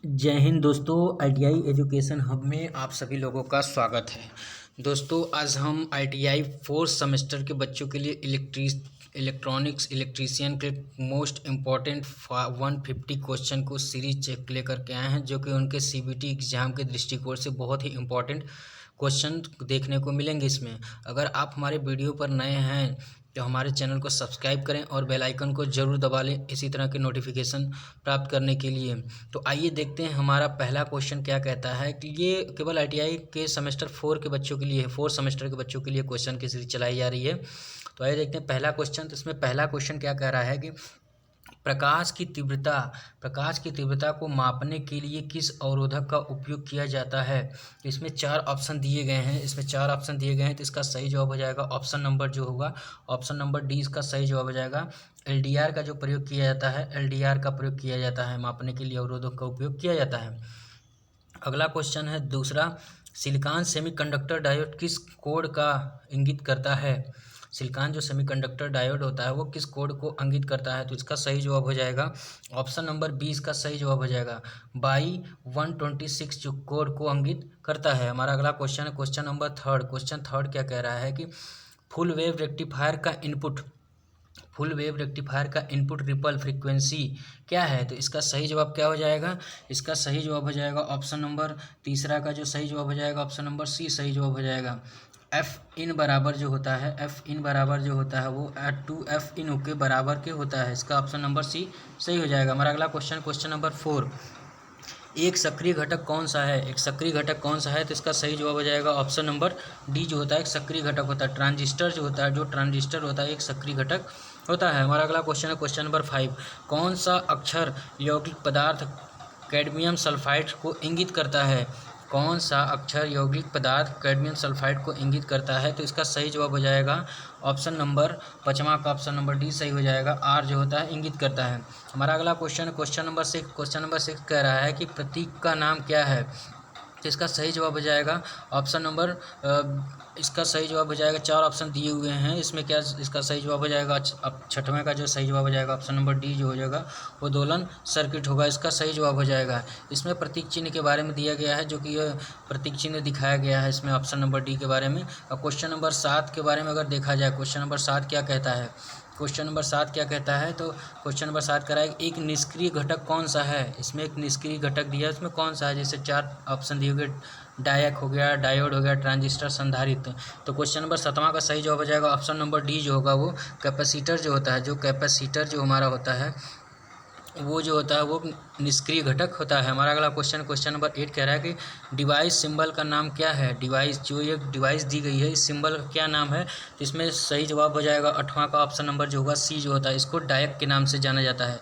जय हिंद दोस्तों। ITI education hub में आप सभी लोगों का स्वागत है। दोस्तों आज हम आईटीआई फोर्थ सेमेस्टर के बच्चों के लिए इलेक्ट्रॉनिक्स इलेक्ट्रीशियन के मोस्ट इम्पॉर्टेंट 150 क्वेश्चन को सीरीज चेक लेकर के आए हैं, जो कि उनके सीबीटी एग्जाम के दृष्टिकोण से बहुत ही इम्पॉर्टेंट क्वेश्चन देखने को मिलेंगे इसमें। अगर आप हमारे वीडियो पर नए हैं तो हमारे चैनल को सब्सक्राइब करें और बेल आइकन को ज़रूर दबा लें इसी तरह के नोटिफिकेशन प्राप्त करने के लिए। तो आइए देखते हैं हमारा पहला क्वेश्चन क्या कहता है कि ये केवल आईटीआई के सेमेस्टर 4 के बच्चों के लिए है, 4 सेमेस्टर के बच्चों के लिए क्वेश्चन की सीरीज चलाई जा रही है। तो आइए देखते हैं पहला क्वेश्चन। तो इसमें पहला क्वेश्चन क्या कह रहा है कि प्रकाश की तीव्रता को मापने के लिए किस अवरोधक का उपयोग किया जाता है। तो इसमें चार ऑप्शन दिए गए हैं, तो इसका सही जवाब हो जाएगा ऑप्शन नंबर जो होगा ऑप्शन नंबर डी। इसका सही जवाब हो जाएगा एलडीआर का जो प्रयोग किया जाता है, एलडीआर का प्रयोग किया जाता है, मापने के लिए अवरोधक का उपयोग किया जाता है। अगला क्वेश्चन है दूसरा, सिलिकॉन सेमीकंडक्टर डायोड किस कोड का इंगित करता है। सिलिकॉन जो सेमीकंडक्टर डायोड होता है वो किस कोड को इंगित करता है। तो इसका सही जवाब हो जाएगा ऑप्शन नंबर बी। इसका सही जवाब हो जाएगा बाई 126 जो कोड को इंगित करता है। हमारा अगला क्वेश्चन है question number third. Question third क्या कह रहा है कि फुल वेव रेक्टिफायर का इनपुट रिपल फ्रीक्वेंसी क्या है। तो इसका सही जवाब क्या हो जाएगा। इसका सही जवाब हो जाएगा ऑप्शन नंबर तीसरा का जो सही जवाब हो जाएगा ऑप्शन नंबर सी सही जवाब हो जाएगा। एफ इन बराबर जो होता है वो 2F इन के बराबर के होता है। इसका ऑप्शन नंबर सी सही हो जाएगा। हमारा अगला क्वेश्चन नंबर 4, एक सक्रिय घटक कौन सा है। तो इसका सही जवाब हो जाएगा ऑप्शन नंबर डी जो होता है एक सक्रिय घटक होता है। ट्रांजिस्टर होता है एक सक्रिय घटक होता है। हमारा अगला क्वेश्चन है क्वेश्चन नंबर 5, कौन सा अक्षर यौगिक पदार्थ कैडमियम सल्फाइड को इंगित करता है। कौन सा अक्षर यौगिक पदार्थ कैडमियम सल्फाइड को इंगित करता है। तो इसका सही जवाब हो जाएगा ऑप्शन नंबर पाँचवा का ऑप्शन नंबर डी सही हो जाएगा, आर जो होता है इंगित करता है। हमारा अगला क्वेश्चन नंबर 6 कह रहा है कि प्रतीक का नाम क्या है। तो इसका सही जवाब हो जाएगा ऑप्शन नंबर इसका सही जवाब हो जाएगा, चार ऑप्शन दिए हुए हैं इसमें क्या इसका सही जवाब हो जाएगा। अब छठवें का जो सही जवाब हो जाएगा ऑप्शन नंबर डी जो हो जाएगा वो दोलन सर्किट होगा। इसका सही जवाब हो जाएगा। इसमें प्रतीक चिन्ह के बारे में दिया गया है, जो कि यह प्रतीक चिन्ह दिखाया गया है इसमें ऑप्शन नंबर डी के बारे में। और क्वेश्चन नंबर 7 के बारे में अगर देखा जाए, क्वेश्चन नंबर 7 क्या कहता है। तो क्वेश्चन नंबर 7 कह रहा है एक निष्क्रिय घटक कौन सा है। इसमें एक निष्क्रिय घटक दिया है, इसमें कौन सा है। जैसे चार ऑप्शन दिए हुए, डायक हो गया, डायोड हो गया, ट्रांजिस्टर, संधारित्र। तो क्वेश्चन नंबर 7वां का सही जवाब हो जाएगा ऑप्शन नंबर डी जो होगा वो कैपेसिटर जो होता है, जो हमारा होता है वो जो होता है वो निष्क्रिय घटक होता है। हमारा अगला क्वेश्चन नंबर 8 कह रहा है कि डिवाइस सिंबल का नाम क्या है। जो ये डिवाइस दी गई है इस सिंबल का क्या नाम है। तो इसमें सही जवाब हो जाएगा 8वां का ऑप्शन नंबर जो होगा सी जो होता है, इसको डायक के नाम से जाना जाता है।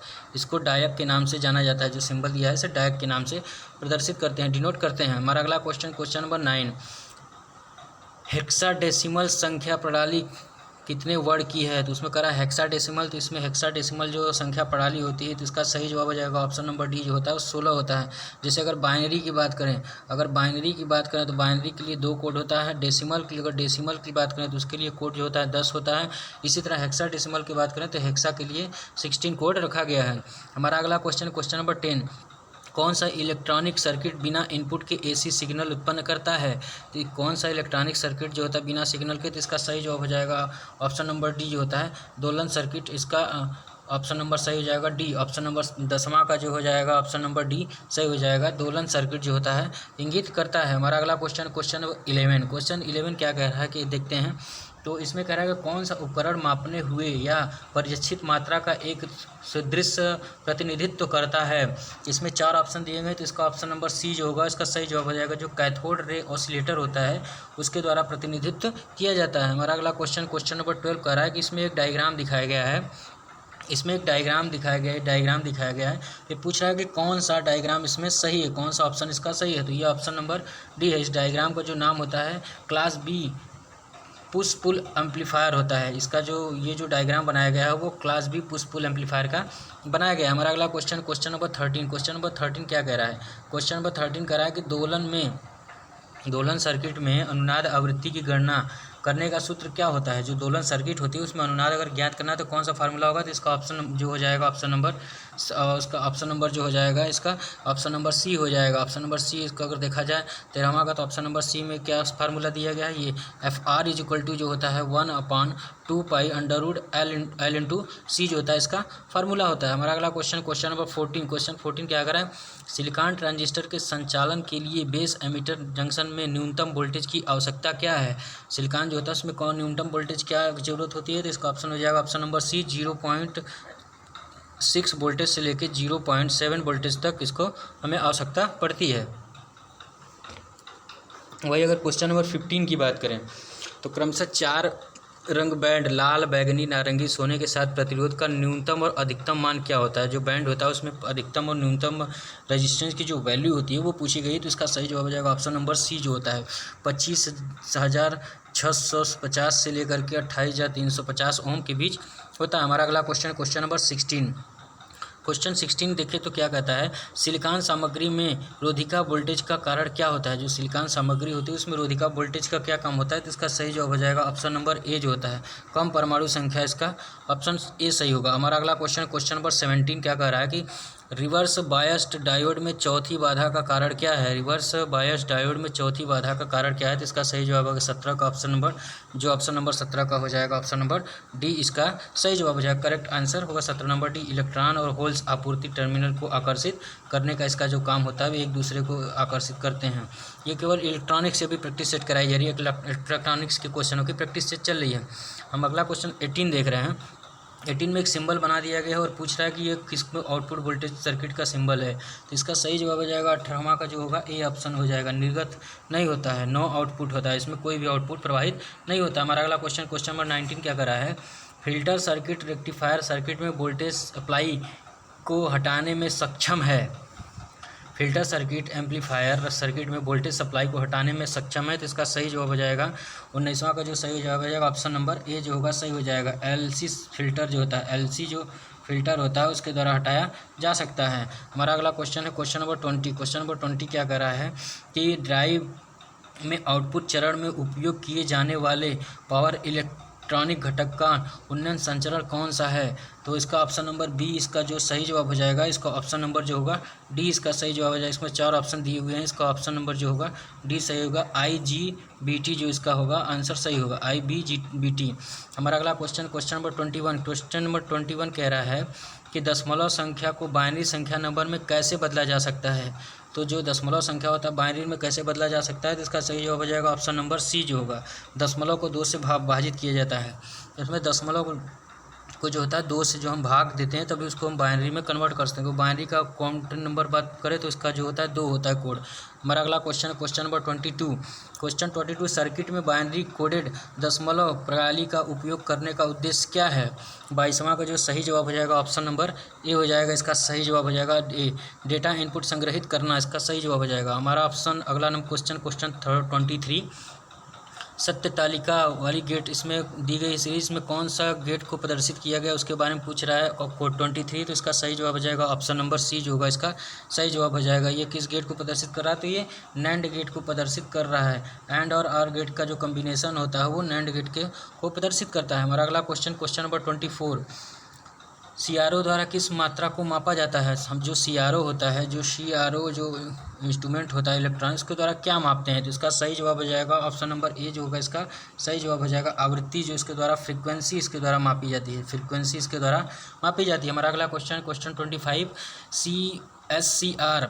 जो सिंबल दिया है इसे डायक के नाम से प्रदर्शित करते हैं, डिनोट करते हैं। हमारा अगला क्वेश्चन नंबर 9, हेक्साडेसिमल संख्या प्रणाली कितने वर्ड की है। तो उसमें कह रहा है हेक्साडेसिमल। तो इसमें हेक्साडेसिमल जो संख्या प्रणाली होती है तो इसका सही जवाब हो जाएगा ऑप्शन नंबर डी जो होता है वो 16 होता है। जैसे अगर बाइनरी की बात करें तो बाइनरी के लिए 2 कोड होता है। अगर डेसिमल की बात करें तो उसके लिए कोड जो होता है 10 होता है। इसी तरह हेक्साडेसिमल की बात करें तो हेक्सा के लिए 16 कोड रखा गया है। हमारा अगला क्वेश्चन नंबर 10, कौन सा इलेक्ट्रॉनिक सर्किट बिना इनपुट के एसी सिग्नल उत्पन्न करता है। तो कौन सा इलेक्ट्रॉनिक सर्किट जो होता है बिना सिग्नल के। तो इसका सही जवाब हो जाएगा ऑप्शन नंबर डी जो होता है दोलन सर्किट। इसका ऑप्शन नंबर सही हो जाएगा डी। ऑप्शन नंबर 10वां का जो हो जाएगा ऑप्शन नंबर डी सही हो जाएगा, दोलन सर्किट जो होता है इंगित करता है। हमारा अगला क्वेश्चन नंबर 11 क्या कह रहा है कि देखते हैं। तो इसमें कह रहा है कि कौन सा उपकरण मापने हुए या परिलक्षित मात्रा का एक सदृश प्रतिनिधित्व करता है। इसमें 4 ऑप्शन दिए गए तो इसका ऑप्शन नंबर सी जो होगा इसका सही जवाब हो जाएगा, जो कैथोड रे ऑसिलेटर होता है उसके द्वारा प्रतिनिधित्व किया जाता है। हमारा अगला क्वेश्चन नंबर 12 कह रहा है कि इसमें एक डायग्राम दिखाया गया है। ये पूछ रहा है कि कौन सा डायग्राम इसमें सही है, कौन सा ऑप्शन इसका सही है। तो ये ऑप्शन नंबर डी है। इस डायग्राम का जो नाम होता है class B push pull amplifier होता है। इसका ये जो डायग्राम बनाया गया है वो class B push pull amplifier का बनाया गया है। हमारा अगला क्वेश्चन नंबर 13 क्या कह रहा है। क्वेश्चन नंबर 13 कह रहा है कि दोलन सर्किट में अनुनाद आवृत्ति की गणना करने का सूत्र क्या होता है। जो दोलन सर्किट होती है उसमें अनुनाद अगर ज्ञात करना है तो कौन सा फार्मूला होगा। तो इसका ऑप्शन जो हो जाएगा ऑप्शन नंबर उसका ऑप्शन नंबर जो हो जाएगा इसका ऑप्शन नंबर सी हो जाएगा। ऑप्शन नंबर सी इसका अगर देखा जाए 13वां का, तो ऑप्शन नंबर सी में क्या फार्मूला दिया गया है, ये FR इज इक्वल टू जो होता है 1/2 अंडर रूट L इंटू सी जो होता है इसका फार्मूला होता है। हमारा अगला क्वेश्चन नंबर 14। क्वेश्चन 14 क्या करें, सिलिकॉन ट्रांजिस्टर के संचालन के लिए बेस एमिटर जंक्शन में न्यूनतम वोल्टेज की आवश्यकता क्या है। सिलिकॉन जो होता है उसमें कौन न्यूनतम वोल्टेज क्या जरूरत होती है, तो इसका ऑप्शन हो जाएगा ऑप्शन नंबर सी 0.6 वोल्टेज से लेकर 0.7 वोल्टेज तक इसको हमें आवश्यकता पड़ती है। वही अगर क्वेश्चन नंबर 15 की बात करें तो क्रमशः 4 रंग बैंड लाल, बैगनी, नारंगी, सोने के साथ प्रतिरोध का न्यूनतम और अधिकतम मान क्या होता है। जो बैंड होता है उसमें अधिकतम और न्यूनतम रेजिस्टेंस की जो वैल्यू होती है वो पूछी गई, तो इसका सही जवाब हो जाएगा ऑप्शन नंबर सी जो होता है 25,650 से लेकर के 28,350 ओम के बीच होता है। हमारा अगला क्वेश्चन नंबर 16। क्वेश्चन 16 देखें तो क्या कहता है, सिलिकॉन सामग्री में रोधिका वोल्टेज का कारण क्या होता है। जो सिलिकॉन सामग्री होती है उसमें रोधिका वोल्टेज का क्या काम होता है, तो इसका सही जवाब हो जाएगा ऑप्शन नंबर ए जो होता है कम परमाणु संख्या, इसका ऑप्शन ए सही होगा। हमारा अगला क्वेश्चन नंबर 17 क्या कह रहा है कि रिवर्स बायस्ड डायोड में चौथी बाधा का कारण क्या है। रिवर्स बायस्ड डायोड में चौथी बाधा का कारण क्या है, तो इसका सही जवाब होगा 17 का ऑप्शन नंबर 17 का हो जाएगा ऑप्शन नंबर डी इसका सही जवाब हो जाएगा। करेक्ट आंसर होगा 17 नंबर डी। इलेक्ट्रॉन और होल्स आपूर्ति टर्मिनल को आकर्षित करने का इसका जो काम होता है वो एक दूसरे को आकर्षित करते हैं। ये केवल इलेक्ट्रॉनिक्स से भी प्रैक्टिस सेट कराई जा रही है, इलेक्ट्रॉनिक्स के क्वेश्चनों की प्रैक्टिस सेट चल रही है। हम अगला क्वेश्चन 18 देख रहे हैं। 18 में एक सिंबल बना दिया गया है और पूछ रहा है कि ये किस आउटपुट वोल्टेज सर्किट का सिंबल है, तो इसका सही जवाब हो जाएगा 18वां का जो होगा ए ऑप्शन हो जाएगा। निर्गत नहीं होता है, नो आउटपुट होता है, इसमें कोई भी आउटपुट प्रवाहित नहीं होता। हमारा अगला क्वेश्चन नंबर 19 क्या कर रहा है, फिल्टर सर्किट रेक्टिफायर सर्किट में वोल्टेज सप्लाई को हटाने में सक्षम है। फिल्टर सर्किट एम्पलीफायर सर्किट में वोल्टेज सप्लाई को हटाने में सक्षम है, तो इसका सही जवाब हो जाएगा 19वां का जो सही जवाब हो जाएगा ऑप्शन नंबर ए जो होगा सही हो जाएगा। LC फिल्टर जो होता है, LC जो फिल्टर होता है उसके द्वारा हटाया जा सकता है। हमारा अगला क्वेश्चन है क्वेश्चन नंबर 20। क्वेश्चन नंबर 20 क्या कर रहा है कि ड्राइव में आउटपुट चरण में उपयोग किए जाने वाले पावर इलेक्ट्रॉनिक घटक का उन्नयन संचरण कौन सा है, तो इसका ऑप्शन नंबर बी इसका जो सही जवाब हो जाएगा। इसका ऑप्शन नंबर जो होगा डी इसका सही जवाब हो जाएगा। इसमें 4 ऑप्शन दिए हुए हैं, इसका ऑप्शन नंबर जो होगा डी सही होगा। IGBT जो इसका होगा आंसर सही होगा IGBT। हमारा अगला क्वेश्चन नंबर 21। क्वेश्चन नंबर 21 कह रहा है कि दशमलव संख्या को बाइनरी संख्या नंबर में कैसे बदला जा सकता है। तो जो दशमलव संख्या होता है बाइनरी में कैसे बदला जा सकता है, तो इसका सही जवाब हो जाएगा ऑप्शन नंबर सी जो होगा। दशमलव को 2 से विभाजित किया जाता है, इसमें दशमलव को जो होता है 2 से जो हम भाग देते हैं तभी उसको हम बाइनरी में कन्वर्ट कर सकते हैं। बाइनरी का काउंट नंबर बात करें तो इसका जो होता है 2 होता है कोड। हमारा अगला क्वेश्चन नंबर 22। क्वेश्चन 22 सर्किट में बाइनरी कोडेड दशमलव प्रणाली का उपयोग करने का उद्देश्य क्या है। 22वां का जो सही जवाब हो जाएगा ऑप्शन नंबर ए हो जाएगा। इसका सही जवाब हो जाएगा ए, डेटा इनपुट संग्रहित करना, इसका सही जवाब हो जाएगा। हमारा ऑप्शन अगला नंबर क्वेश्चन 23 सत्य तालिका वाली गेट इसमें दी गई सीरीज में कौन सा गेट को प्रदर्शित किया गया उसके बारे में पूछ रहा है और कोड 23, तो इसका सही जवाब हो जाएगा ऑप्शन नंबर सी जो होगा इसका सही जवाब हो जाएगा। ये किस गेट को प्रदर्शित कर रहा है, तो ये नैंड गेट को प्रदर्शित कर रहा है। एंड और आर गेट का जो कम्बिनेशन होता है वो नैंड गेट के को प्रदर्शित करता है। हमारा अगला क्वेश्चन नंबर 24। CRO द्वारा किस मात्रा को मापा जाता है। हम जो CRO होता है, जो CRO जो इंस्ट्रूमेंट होता है इलेक्ट्रॉनिक्स के द्वारा क्या मापते हैं, तो इसका सही जवाब हो जाएगा ऑप्शन नंबर ए जो होगा इसका सही जवाब हो जाएगा। आवृत्ति जो इसके द्वारा फ्रीक्वेंसी इसके द्वारा मापी जाती है, फ्रीक्वेंसी इसके द्वारा मापी जाती है। हमारा अगला क्वेश्चन 25 CSCR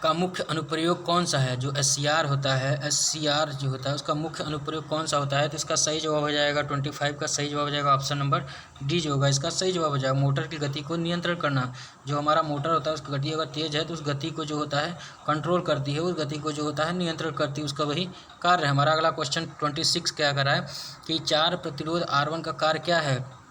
का मुख्य अनुप्रयोग कौन सा है। जो SCR होता है, SCR जो होता है उसका मुख्य अनुप्रयोग कौन सा होता है, तो इसका सही जवाब हो जाएगा 25 का सही जवाब हो जाएगा ऑप्शन नंबर डी जो होगा इसका सही जवाब हो जाएगा। मोटर की गति को नियंत्रण करना, जो हमारा मोटर होता है उसकी गति अगर तेज है तो उस गति को जो होता है कंट्रोल करती है, उस गति को जो होता है नियंत्रण करती है, उसका वही कार्य है। हमारा अगला क्वेश्चन 26 क्या कर रहा है कि 4 प्रतिरोध R1 का कार्य क्या है।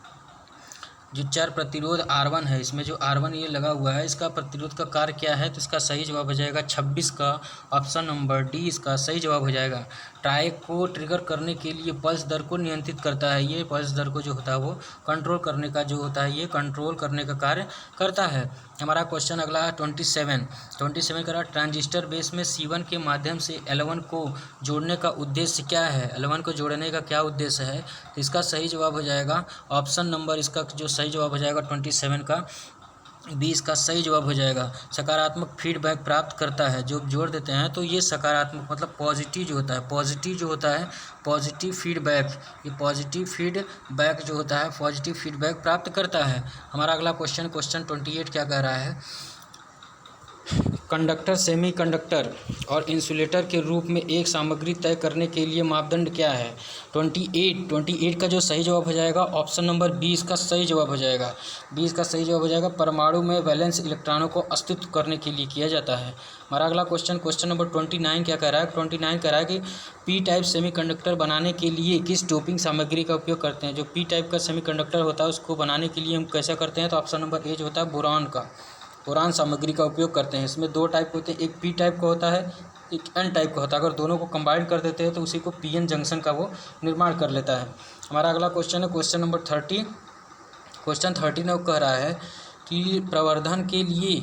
जो 4 प्रतिरोध R1 है, इसमें जो R1 ये लगा हुआ है इसका प्रतिरोध का कार्य क्या है, तो इसका सही जवाब हो जाएगा 26 का ऑप्शन नंबर डी इसका सही जवाब हो जाएगा। ट्राई को ट्रिगर करने के लिए पल्स दर को नियंत्रित करता है, ये पल्स दर को जो होता है वो कंट्रोल करने का जो होता है ये कंट्रोल करने का कार्य करता है। हमारा क्वेश्चन अगला है 27 का ट्रांजिस्टर बेस में C1 के माध्यम से L1 को जोड़ने का उद्देश्य क्या है। L1 को जोड़ने का क्या उद्देश्य है, तो इसका सही जवाब हो जाएगा ऑप्शन नंबर इसका जो सही जवाब हो जाएगा 27 का बी इसका सही जवाब हो जाएगा। सकारात्मक फीडबैक प्राप्त करता है, जो जोड़ देते हैं तो ये सकारात्मक मतलब पॉजिटिव जो होता है, पॉजिटिव जो होता है, पॉजिटिव फीडबैक, ये पॉजिटिव फीडबैक जो होता है पॉजिटिव फीडबैक प्राप्त करता है। हमारा अगला क्वेश्चन 28 क्या कह रहा है, कंडक्टर, सेमीकंडक्टर और इंसुलेटर के रूप में एक सामग्री तय करने के लिए मापदंड क्या है। 28 का जो सही जवाब हो जाएगा ऑप्शन नंबर 20 का सही जवाब हो जाएगा। 20 का सही जवाब हो जाएगा। परमाणु में वैलेंस इलेक्ट्रॉनों को अस्तित्व करने के लिए किया जाता है। हमारा अगला क्वेश्चन नंबर 29 क्या कह रहा है, 29 कह रहा है कि पी टाइप सेमीकंडक्टर बनाने के लिए किस डोपिंग सामग्री का उपयोग करते हैं। जो पी टाइप का सेमीकंडक्टर होता है उसको बनाने के लिए हम कैसा करते हैं, तो ऑप्शन नंबर ए जो होता है बोरान का, बोरान सामग्री का उपयोग करते हैं। इसमें दो टाइप होते हैं, एक पी टाइप का होता है, एक एन टाइप का होता है। अगर दोनों को कंबाइन कर देते हैं तो उसी को पीएन जंक्शन का वो निर्माण कर लेता है। हमारा अगला क्वेश्चन है क्वेश्चन नंबर 30। क्वेश्चन 30 में वो कह रहा है कि प्रवर्धन के लिए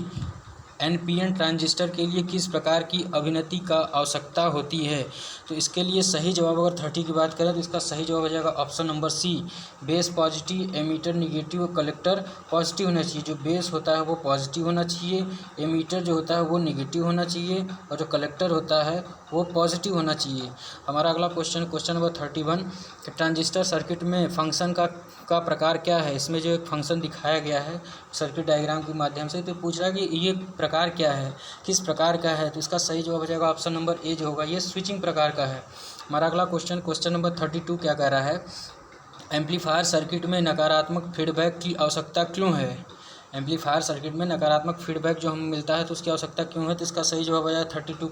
एनपीएन ट्रांजिस्टर के लिए किस प्रकार की अभिनति का आवश्यकता होती है। तो इसके लिए सही जवाब अगर 30 की बात करें तो इसका सही जवाब हो जाएगा option number C, base positive, emitter negative और कलेक्टर पॉजिटिव होना चाहिए। जो बेस होता है वो पॉजिटिव होना चाहिए, एमीटर जो होता है वो निगेटिव होना चाहिए और जो कलेक्टर होता है वो पॉजिटिव होना चाहिए। हमारा अगला क्वेश्चन नंबर 31, ट्रांजिस्टर सर्किट में फंक्शन का प्रकार क्या है। इसमें जो एक फंक्शन दिखाया गया है सर्किट डायग्राम के माध्यम से, तो पूछ रहा है कि ये प्रकार क्या है, किस प्रकार का है। तो इसका सही जवाब हो जाएगा ऑप्शन नंबर ए जो होगा, ये स्विचिंग प्रकार का है। हमारा अगला क्वेश्चन नंबर 32 क्या कह रहा है, एम्पलीफायर सर्किट में नकारात्मक फीडबैक की आवश्यकता क्यों है। एम्पलीफायर सर्किट में नकारात्मक फीडबैक जो हमें मिलता है तो उसकी आवश्यकता क्यों है। तो इसका सही जवाब हो जाएगा 32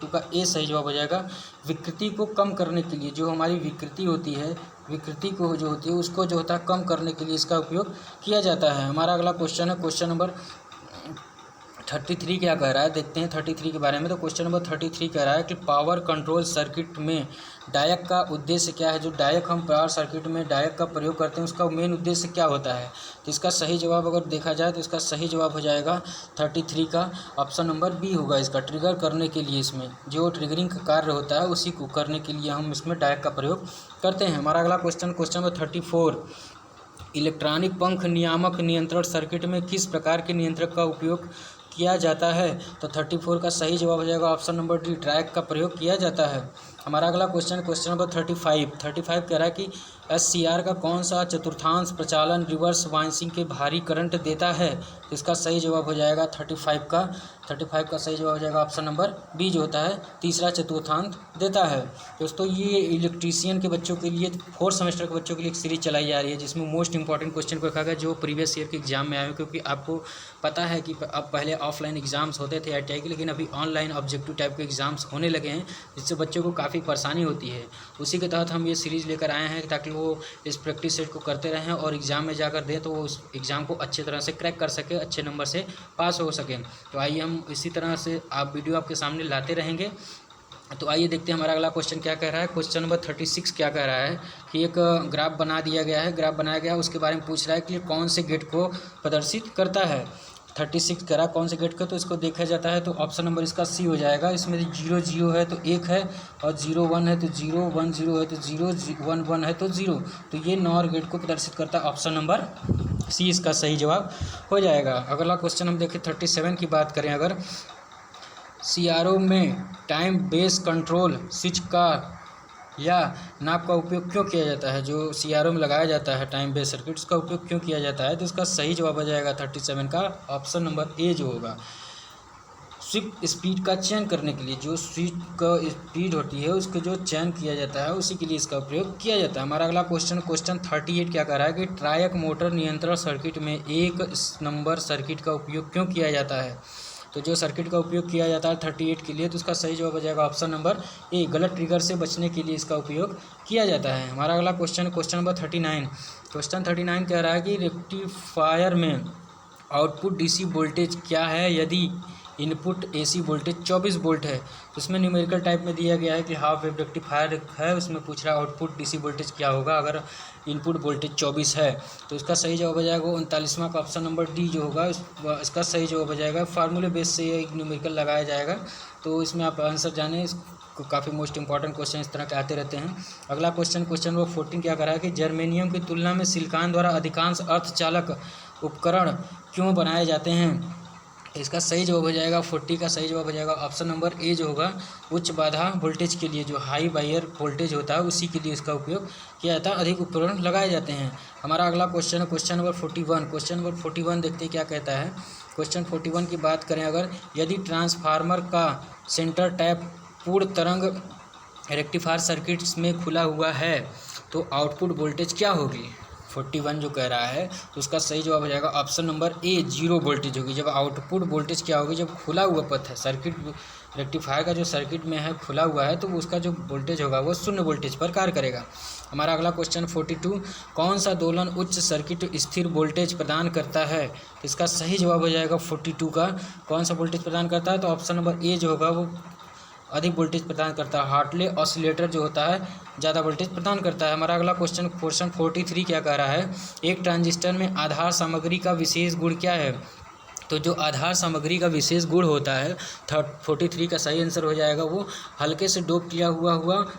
का ए सही जवाब हो जाएगा। विकृति को कम करने के लिए, जो हमारी विकृति होती है, विकृति को जो होती है उसको जो होता है कम करने के लिए इसका उपयोग किया जाता है। हमारा अगला क्वेश्चन है क्वेश्चन नंबर 33 क्या कह रहा है, देखते हैं 33 के बारे में। तो क्वेश्चन नंबर 33 कह रहा है कि पावर कंट्रोल सर्किट में डायक का उद्देश्य क्या है। जो डायक हम पावर सर्किट में डायक का प्रयोग करते हैं उसका मेन उद्देश्य क्या होता है। तो इसका सही जवाब अगर देखा जाए तो इसका सही जवाब हो जाएगा 33 का ऑप्शन नंबर बी होगा। इसका ट्रिगर करने के लिए, इसमें जो ट्रिगरिंग का कार्य होता है उसी को करने के लिए हम इसमें डायक का प्रयोग करते हैं। हमारा अगला क्वेश्चन नंबर 34, इलेक्ट्रॉनिक पंख नियामक नियंत्रण सर्किट में किस प्रकार के नियंत्रक का उपयोग किया जाता है। तो 34 का सही जवाब हो जाएगा ऑप्शन नंबर डी, ट्रैक का प्रयोग किया जाता है। हमारा अगला क्वेश्चन नंबर 35 कह रहा है कि एससीआर का कौन सा चतुर्थांश प्रचालन रिवर्स वाइंसिंग के भारी करंट देता है। इसका सही जवाब हो जाएगा 35 का सही जवाब हो जाएगा ऑप्शन नंबर बी जो होता है तीसरा चतुर्थांश देता है। दोस्तों ये इलेक्ट्रीशियन के बच्चों के लिए 4th सेमेस्टर के बच्चों के लिए एक सीरीज चलाई जा रही है जिसमें मोस्ट इंपॉर्टेंट क्वेश्चन को रखा गया जो प्रीवियस ईयर के एग्जाम में आए हैं। क्योंकि आपको पता है कि अब पहले ऑफलाइन एग्जाम्स होते थे ITI के, लेकिन अभी ऑनलाइन ऑब्जेक्टिव टाइप के एग्जाम्स होने लगे हैं जिससे बच्चों को काफ़ी परेशानी होती है। उसी के तहत हम ये सीरीज़ लेकर आए हैं ताकि वो इस प्रैक्टिस सेट को करते रहें और एग्ज़ाम में जाकर दें तो वो उस एग्ज़ाम को अच्छे तरह से क्रैक कर सके, अच्छे नंबर से पास हो सकें। तो आइए हम इसी तरह से आप वीडियो आपके सामने लाते रहेंगे। तो आइए देखते हैं हमारा अगला क्वेश्चन क्या कह रहा है। क्वेश्चन नंबर 36 क्या कह रहा है कि एक ग्राफ बना दिया गया है, ग्राफ बनाया गया उसके बारे में पूछ रहा है कि कौन से गेट को प्रदर्शित करता है। 36 कह रहा है कौन से गेट को, तो इसको देखा जाता है तो ऑप्शन नंबर इसका सी हो जाएगा। इसमें 0 0 है तो 1 है और 0 1 है तो 0 1 0 है तो 0 1 1 है तो 0, तो ये नॉर गेट को प्रदर्शित करता है। ऑप्शन नंबर सी इसका सही जवाब हो जाएगा। अगला क्वेश्चन हम देखें 37 की बात करें, अगर CRO में टाइम बेस कंट्रोल स्विच का या नाप का उपयोग क्यों किया जाता है। जो CRO में लगाया जाता है टाइम बेस सर्किट उसका उपयोग क्यों किया जाता है। तो इसका सही जवाब हो जाएगा 37 का ऑप्शन नंबर ए जो होगा। स्विच स्पीड का चयन करने के लिए, जो स्विच का स्पीड होती है उसको जो चयन किया जाता है उसी के लिए इसका उपयोग किया जाता है। हमारा अगला क्वेश्चन 38 क्या कह रहा है कि ट्रायक मोटर नियंत्रण सर्किट में 1 नंबर सर्किट का उपयोग क्यों किया जाता है। तो जो सर्किट का उपयोग किया जाता है 38 के लिए तो उसका सही जवाब हो जाएगा ऑप्शन नंबर ए, गलत ट्रिगर से बचने के लिए इसका उपयोग किया जाता है। हमारा अगला क्वेश्चन नंबर 39, क्वेश्चन 39 कह रहा है कि रेक्टिफायर में आउटपुट DC वोल्टेज क्या है यदि इनपुट AC वोल्टेज 24 वोल्ट है। तो उसमें न्यूमेरिकल टाइप में दिया गया है कि हाफ वेव रेक्टिफायर है, उसमें पूछ रहा है आउटपुट DC वोल्टेज क्या होगा अगर इनपुट वोल्टेज 24 है। तो इसका सही जवाब हो जाएगा 39वां का ऑप्शन नंबर डी जो होगा इसका सही जवाब हो जाएगा। फार्मूले बेस से ये न्यूमेरिकल लगाया जाएगा तो इसमें आप आंसर जाने, काफ़ी मोस्ट इंपॉर्टेंट क्वेश्चन इस तरह के आते रहते हैं। अगला क्वेश्चन नंबर 14 क्या कर रहा है कि जर्मेनियम की तुलना में सिलिकॉन द्वारा अधिकांश अर्धचालक उपकरण क्यों बनाए जाते हैं? इसका सही जवाब हो जाएगा 40 का सही जवाब हो जाएगा ऑप्शन नंबर ए जो होगा, उच्च बाधा वोल्टेज के लिए, जो हाई वायर वोल्टेज होता है उसी के लिए इसका उपयोग किया जाता है, अधिक उपकरण लगाए जाते हैं। हमारा अगला क्वेश्चन है क्वेश्चन नंबर 41। क्वेश्चन नंबर 41 देखते हैं क्या कहता है। क्वेश्चन 41 की बात करें अगर, यदि ट्रांसफार्मर का सेंटर टैप पूर्ण तरंग रेक्टिफायर सर्किट्स में खुला हुआ है तो आउटपुट वोल्टेज क्या होगी? 41 जो कह रहा है तो उसका सही जवाब हो जाएगा ऑप्शन नंबर ए, 0 वोल्टेज होगी। जब आउटपुट वोल्टेज क्या होगी, जब खुला हुआ पथ है, सर्किट रेक्टिफायर का जो सर्किट में है खुला हुआ है, तो उसका जो वोल्टेज होगा वो 0 वोल्टेज पर कार्य करेगा। हमारा अगला क्वेश्चन 42, कौन सा दोलन उच्च सर्किट स्थिर वोल्टेज प्रदान करता है? तो इसका सही जवाब हो जाएगा 42 का, कौन सा वोल्टेज प्रदान करता है, तो ऑप्शन नंबर ए जो होगा वो अधिक वोल्टेज प्रदान करता है। हार्टले ऑसिलेटर जो होता है ज़्यादा वोल्टेज प्रदान करता है। हमारा अगला क्वेश्चन 43 क्या कह रहा है, एक ट्रांजिस्टर में आधार सामग्री का विशेष गुण क्या है? तो जो आधार सामग्री का विशेष गुण होता है 43 का सही आंसर हो जाएगा वो हल्के से डोप किया हुआ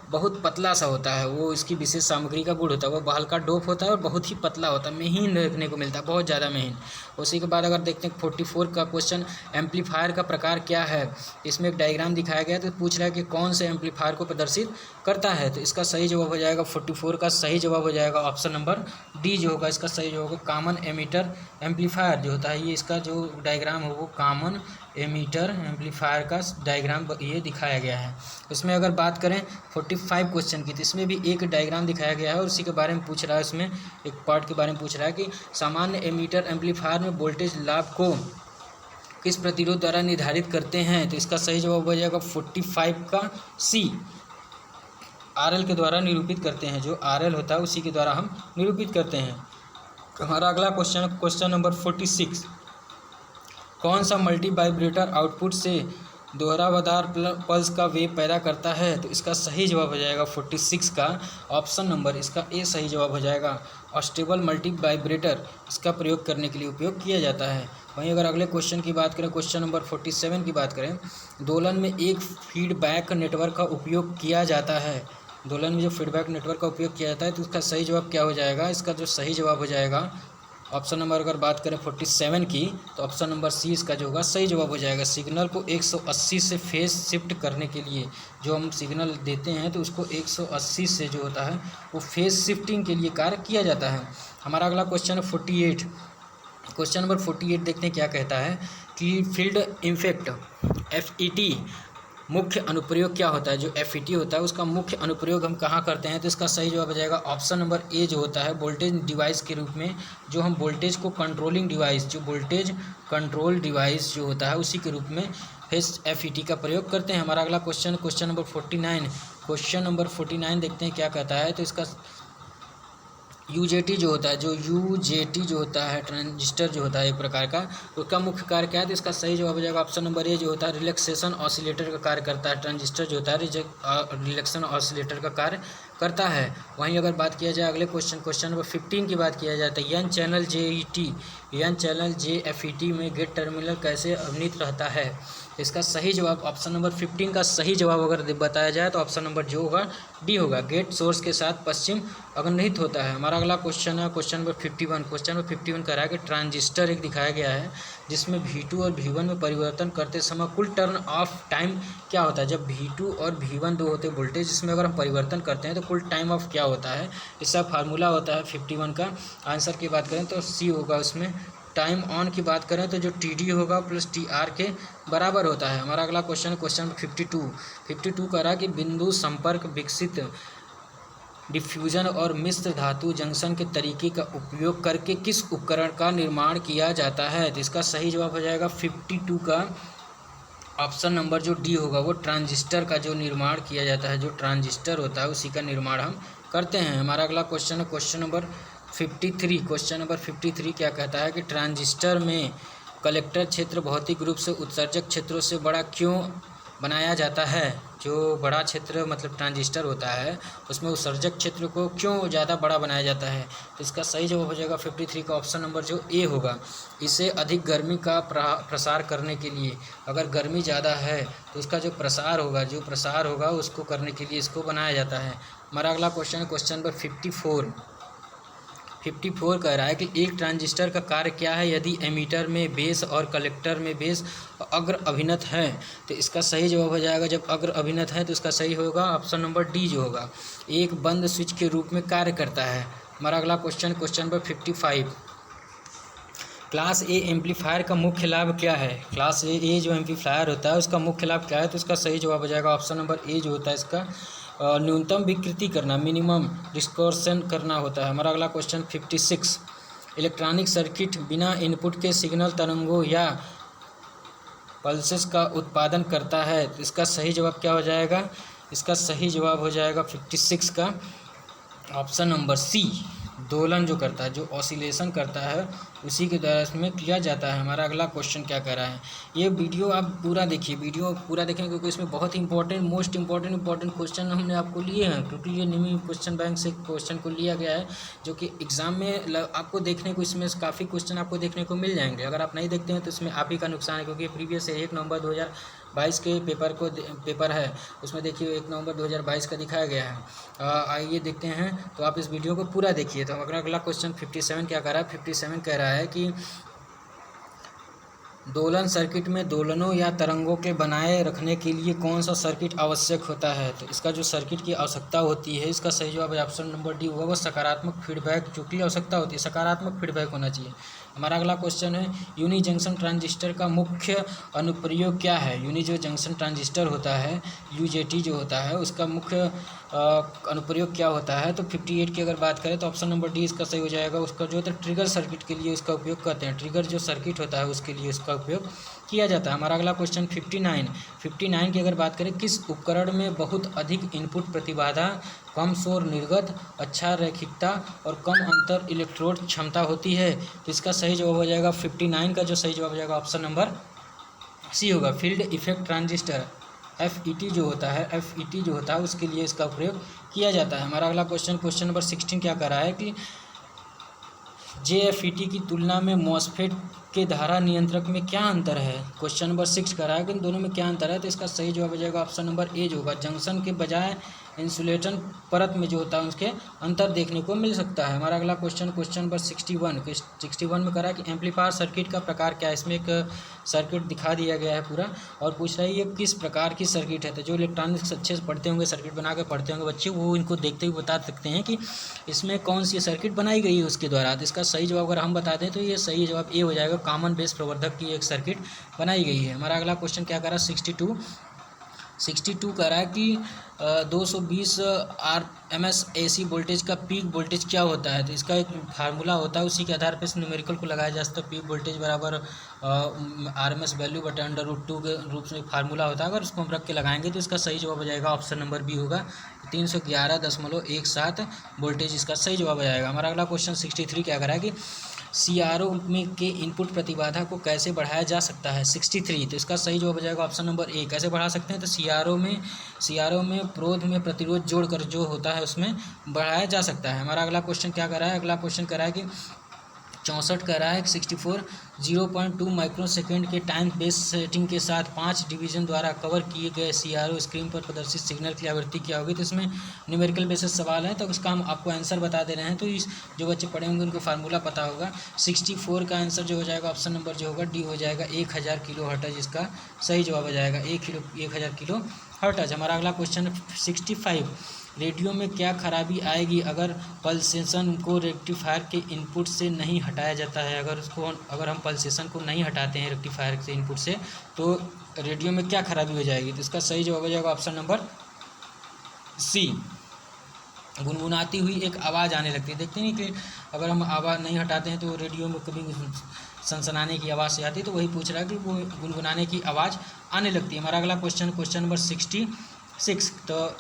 बहुत पतला सा होता है, वो इसकी विशेष सामग्री का गुण होता है। वो हल्का डोप होता है और बहुत ही पतला होता है, महीन देखने को मिलता है, बहुत ज़्यादा महीन। उसी के बाद अगर देखते हैं 44 का क्वेश्चन, एम्पलीफायर का प्रकार क्या है? इसमें एक डायग्राम दिखाया गया तो पूछ रहा है कि कौन से एम्पलीफायर को प्रदर्शित करता है? तो इसका सही जवाब हो जाएगा 44 का सही जवाब हो जाएगा ऑप्शन नंबर डी जो होगा, इसका सही जवाब होगा कॉमन एमीटर एम्पलीफायर जो होता है, ये इसका जो डायग्राम हो वो कॉमन एमीटर एम्पलीफायर का डायग्राम ये दिखाया गया है। इसमें अगर बात करें 45 क्वेश्चन की, तो इसमें भी एक डायग्राम दिखाया गया है और उसी के बारे में पूछ रहा है, इसमें एक पार्ट के बारे में पूछ रहा है कि सामान्य एमीटर एम्पलीफायर में वोल्टेज लाभ को किस प्रतिरोध द्वारा निर्धारित करते हैं? तो इसका सही जवाब हो जाएगा 45 का सी, RL के द्वारा निरूपित करते हैं, जो RL होता है उसी के द्वारा हम निरूपित करते हैं। हमारा अगला क्वेश्चन नंबर 46, कौन सा मल्टी वाइब्रेटर आउटपुट से दोहरावदार पल्स का वेव पैदा करता है? तो इसका सही जवाब हो जाएगा 46 का ऑप्शन नंबर, इसका ए सही जवाब हो जाएगा। अस्टेबल मल्टी वाइब्रेटर इसका प्रयोग करने के लिए उपयोग किया जाता है। वहीं अगर अगले क्वेश्चन की बात करें, क्वेश्चन नंबर 47 की बात करें, दोलन में एक फीडबैक नेटवर्क का उपयोग किया जाता है। दोलन में जो फीडबैक नेटवर्क का उपयोग किया जाता है तो उसका सही जवाब क्या हो जाएगा? इसका जो सही जवाब हो जाएगा ऑप्शन नंबर, अगर बात करें 47 की, तो ऑप्शन नंबर सी इसका जो होगा सही जवाब हो जाएगा। सिग्नल को 180 से फेज शिफ्ट करने के लिए जो हम सिग्नल देते हैं तो उसको 180 से जो होता है वो फेज शिफ्टिंग के लिए कार्य किया जाता है। हमारा अगला क्वेश्चन है 48। क्वेश्चन नंबर 48 देखते हैं क्या कहता है कि फील्ड इफेक्ट FET मुख्य अनुप्रयोग क्या होता है? जो FET होता है उसका मुख्य अनुप्रयोग हम कहाँ करते हैं? तो इसका सही जवाब हो जाएगा ऑप्शन नंबर ए जो होता है, वोल्टेज डिवाइस के रूप में, जो हम वोल्टेज को कंट्रोलिंग डिवाइस, जो वोल्टेज कंट्रोल डिवाइस जो होता है उसी के रूप में FET का प्रयोग करते हैं। हमारा अगला क्वेश्चन नंबर 49। क्वेश्चन नंबर 49 देखते हैं क्या कहता है। तो इसका UJT जो होता है, जो UJT जो होता है ट्रांजिस्टर जो होता है एक प्रकार का, उसका मुख्य कार्य क्या है? तो इसका सही जवाब हो जाएगा ऑप्शन नंबर ए जो होता है, रिलैक्सेशन ऑसिलेटर का कार्य करता है। ट्रांजिस्टर जो होता है रिलैक्सेशन ऑसिलेटर का कार्य करता है। वहीं अगर बात किया जाए अगले क्वेश्चन नंबर 15 की बात किया जाए तो एन चैनल JFET में गेट टर्मिनल कैसे अवनीत रहता है? इसका सही जवाब ऑप्शन नंबर 15 का सही जवाब अगर बताया जाए तो ऑप्शन नंबर जो होगा डी होगा, गेट सोर्स के साथ पश्चिम अवनित होता है। हमारा अगला क्वेश्चन है क्वेश्चन नंबर 51। क्वेश्चन नंबर 51 कह रहा है कि ट्रांजिस्टर एक दिखाया गया है जिसमें V2 और V1 में परिवर्तन करते समय कुल टर्न ऑफ टाइम क्या होता है? जब V2 और V1 दो होते वोल्टेज, इसमें अगर हम परिवर्तन करते हैं तो कुल टाइम ऑफ क्या होता है? इसका फार्मूला होता है 51 का। आंसर की बात करें तो सी होगा उसमें। टाइम ऑन की बात करें तो जो TD होगा प्लस TR के बराबर होता है। हमारा अगला क्वेश्चन 52 कह रहा है कि बिंदु संपर्क विकसित डिफ्यूजन और मिश्र धातु जंक्शन के तरीके का उपयोग करके किस उपकरण का निर्माण किया जाता है? तो इसका सही जवाब हो जाएगा 52 का ऑप्शन नंबर जो डी होगा, वो ट्रांजिस्टर का जो निर्माण किया जाता है, जो ट्रांजिस्टर होता है उसी का निर्माण हम करते हैं। हमारा अगला क्वेश्चन है क्वेश्चन नंबर 53 क्या कहता है कि ट्रांजिस्टर में कलेक्टर क्षेत्र भौतिक रूप से उत्सर्जक क्षेत्रों से बड़ा क्यों बनाया जाता है? जो बड़ा क्षेत्र मतलब ट्रांजिस्टर होता है उसमें उत्सर्जक क्षेत्र को क्यों ज़्यादा बड़ा बनाया जाता है? तो इसका सही जवाब हो जाएगा 53 का ऑप्शन नंबर जो ए होगा। इसे अधिक गर्मी का प्रसार करने के लिए, अगर गर्मी ज़्यादा है तो उसका जो प्रसार होगा उसको करने के लिए इसको बनाया जाता है। हमारा अगला क्वेश्चन है क्वेश्चन नंबर 54। 54 कह रहा है कि एक ट्रांजिस्टर का कार्य क्या है यदि एमीटर में बेस और कलेक्टर में बेस अग्र अभिनत है। तो इसका सही जवाब हो जाएगा, जब अग्र अभिनत है तो इसका सही होगा ऑप्शन नंबर डी जो होगा, एक बंद स्विच के रूप में कार्य करता है। हमारा अगला question number 55, class A amplifier का मुख्य लाभ क्या है। क्लास ए जो एम्पलीफायर होता है उसका मुख्य लाभ क्या है, तो इसका सही जवाब हो जाएगा ऑप्शन नंबर ए जो होता है इसका न्यूनतम विकृति करना, मिनिमम डिस्टॉर्शन करना होता है। हमारा अगला क्वेश्चन 56, इलेक्ट्रॉनिक सर्किट बिना इनपुट के सिग्नल तरंगों या पल्सेस का उत्पादन करता है। तो इसका सही जवाब क्या हो जाएगा, इसका सही जवाब हो जाएगा 56 का ऑप्शन नंबर सी, दोलन जो करता है, जो ऑसिलेशन करता है उसी के द्वारा इसमें किया जाता है। हमारा अगला क्वेश्चन क्या कह रहा है, ये वीडियो आप पूरा देखिए, वीडियो पूरा देखें क्योंकि इसमें बहुत ही मोस्ट इंपॉर्टेंट क्वेश्चन हमने आपको लिए हैं, क्योंकि ये निम्न क्वेश्चन बैंक से क्वेश्चन को लिया गया है जो कि एग्जाम में आपको देखने को, इसमें काफ़ी क्वेश्चन आपको देखने को मिल जाएंगे। अगर आप नहीं देखते हैं तो इसमें आप ही का नुकसान है, क्योंकि प्रीवियस 1 नवंबर 2022 के पेपर है, उसमें देखिए 1 नवंबर 2022 का दिखाया गया है। आइए देखते हैं, तो आप इस वीडियो को पूरा देखिए। तो अगला क्वेश्चन 57 क्या कह रहा है, 57 कह रहा है कि दोलन सर्किट में दोलनों या तरंगों के बनाए रखने के लिए कौन सा सर्किट आवश्यक होता है। तो इसका जो सर्किट की आवश्यकता होती है, इसका सही जवाब ऑप्शन नंबर डी होगा, वो सकारात्मक फीडबैक जो की आवश्यकता होती है, सकारात्मक फीडबैक होना चाहिए। हमारा अगला क्वेश्चन है, यूनी जंक्शन ट्रांजिस्टर का मुख्य अनुप्रयोग क्या है। यूनी जो जंक्शन ट्रांजिस्टर होता है, यूजेटी जो होता है, उसका मुख्य अनुप्रयोग क्या होता है। तो 58 की अगर बात करें तो ऑप्शन नंबर डी इसका सही हो जाएगा। उसका जो होता है ट्रिगर सर्किट के लिए इसका उपयोग करते हैं, ट्रिगर जो सर्किट होता है उसके लिए इसका उपयोग किया जाता है। हमारा अगला क्वेश्चन 59 की अगर बात करें, किस उपकरण में बहुत अधिक इनपुट प्रतिबाधा, कम शोर निर्गत, अच्छा रैखिकता और कम अंतर इलेक्ट्रोड क्षमता होती है। तो इसका सही जवाब हो जाएगा 59 का जो सही जवाब हो जाएगा ऑप्शन नंबर सी होगा, फील्ड इफेक्ट ट्रांजिस्टर, FET जो होता है उसके लिए इसका प्रयोग किया जाता है। हमारा अगला क्वेश्चन नंबर 16 क्या कर रहा है कि JFET की तुलना में मॉसफेट के धारा नियंत्रक में क्या अंतर है। क्वेश्चन नंबर 6 कर रहा है कि इन दोनों में क्या अंतर है। तो इसका सही जवाब हो जाएगा ऑप्शन नंबर ए जो होगा, जंक्शन के बजाय इंसुलेशन परत में जो होता है उसके अंतर देखने को मिल सकता है। हमारा अगला क्वेश्चन नंबर 61 में करा कि एम्पलीफायर सर्किट का प्रकार क्या है। इसमें एक सर्किट दिखा दिया गया है पूरा और पूछ रहा है ये किस प्रकार की सर्किट है। तो जो इलेक्ट्रॉनिक्स अच्छे से पढ़ते होंगे, सर्किट बना के पढ़ते होंगे बच्चे, वो इनको देखते हुए बता सकते हैं कि इसमें कौन सी सर्किट बनाई गई है उसके द्वारा। तो इसका सही जवाब अगर हम बता दें तो ये सही जवाब ए हो जाएगा, कॉमन बेस प्रवर्धक की एक सर्किट बनाई गई है। हमारा अगला क्वेश्चन क्या कर रहा है, 62 कह रहा है कि 220 RMS AC वोल्टेज का पीक वोल्टेज क्या होता है। तो इसका एक फार्मूला होता है, उसी के आधार पर इस न्यूमेरिकल को लगाया जा सकता है। पीक वोल्टेज बराबर RMS वैल्यू बटा √2 के रूप में एक फार्मूला होता है। अगर उसको हम रख के लगाएंगे तो इसका सही जवाब हो जाएगा ऑप्शन नंबर बी होगा, 311.17 वोल्टेज इसका सही जवाब हो जाएगा। हमारा अगला क्वेश्चन 63 क्या कर रहा है कि CRO में के इनपुट प्रतिबाधा को कैसे बढ़ाया जा सकता है। 63, तो इसका सही जवाब हो जाएगा ऑप्शन नंबर ए, कैसे बढ़ा सकते हैं। तो CRO में प्रोध में प्रतिरोध जोड़कर जो होता है उसमें बढ़ाया जा सकता है। हमारा अगला क्वेश्चन क्या कर रहा है, अगला क्वेश्चन कर रहा है कि 64 कर रहा है, 64 0.2 माइक्रोसेकेंड के टाइम बेस सेटिंग के साथ 5 डिवीजन द्वारा कवर किए गए CRO स्क्रीन पर प्रदर्शित सिग्नल की आवृत्ति क्या होगी। तो इसमें न्यूमेरिकल बेसिस सवाल है, तो इसका हम आपको आंसर बता दे रहे हैं। तो इस जो बच्चे पढ़े होंगे उनको फार्मूला पता होगा। 64 का आंसर जो हो जाएगा ऑप्शन नंबर जो होगा डी हो जाएगा, 1000 किलो हर्ट्ज इसका सही जवाब हो जाएगा, 1000 किलो हर्ट्ज। हमारा अगला क्वेश्चन 65, रेडियो में क्या खराबी आएगी अगर पल्सेशन को रेक्टिफायर के इनपुट से नहीं हटाया जाता है। अगर हम पल्सेशन को नहीं हटाते हैं रेक्टिफायर से इनपुट से तो रेडियो में क्या खराबी हो जाएगी। तो इसका सही जवाब हो जाएगा ऑप्शन नंबर सी, गुनगुनाती हुई एक आवाज़ आने लगती है। देखते नहीं कि अगर हम आवाज़ नहीं हटाते हैं तो रेडियो में कभी सनसनाने की आवाज़ से आती है, तो वही पूछ रहा है कि वो गुनगुनाने की आवाज़ आने लगती है। हमारा अगला क्वेश्चन नंबर 66, तो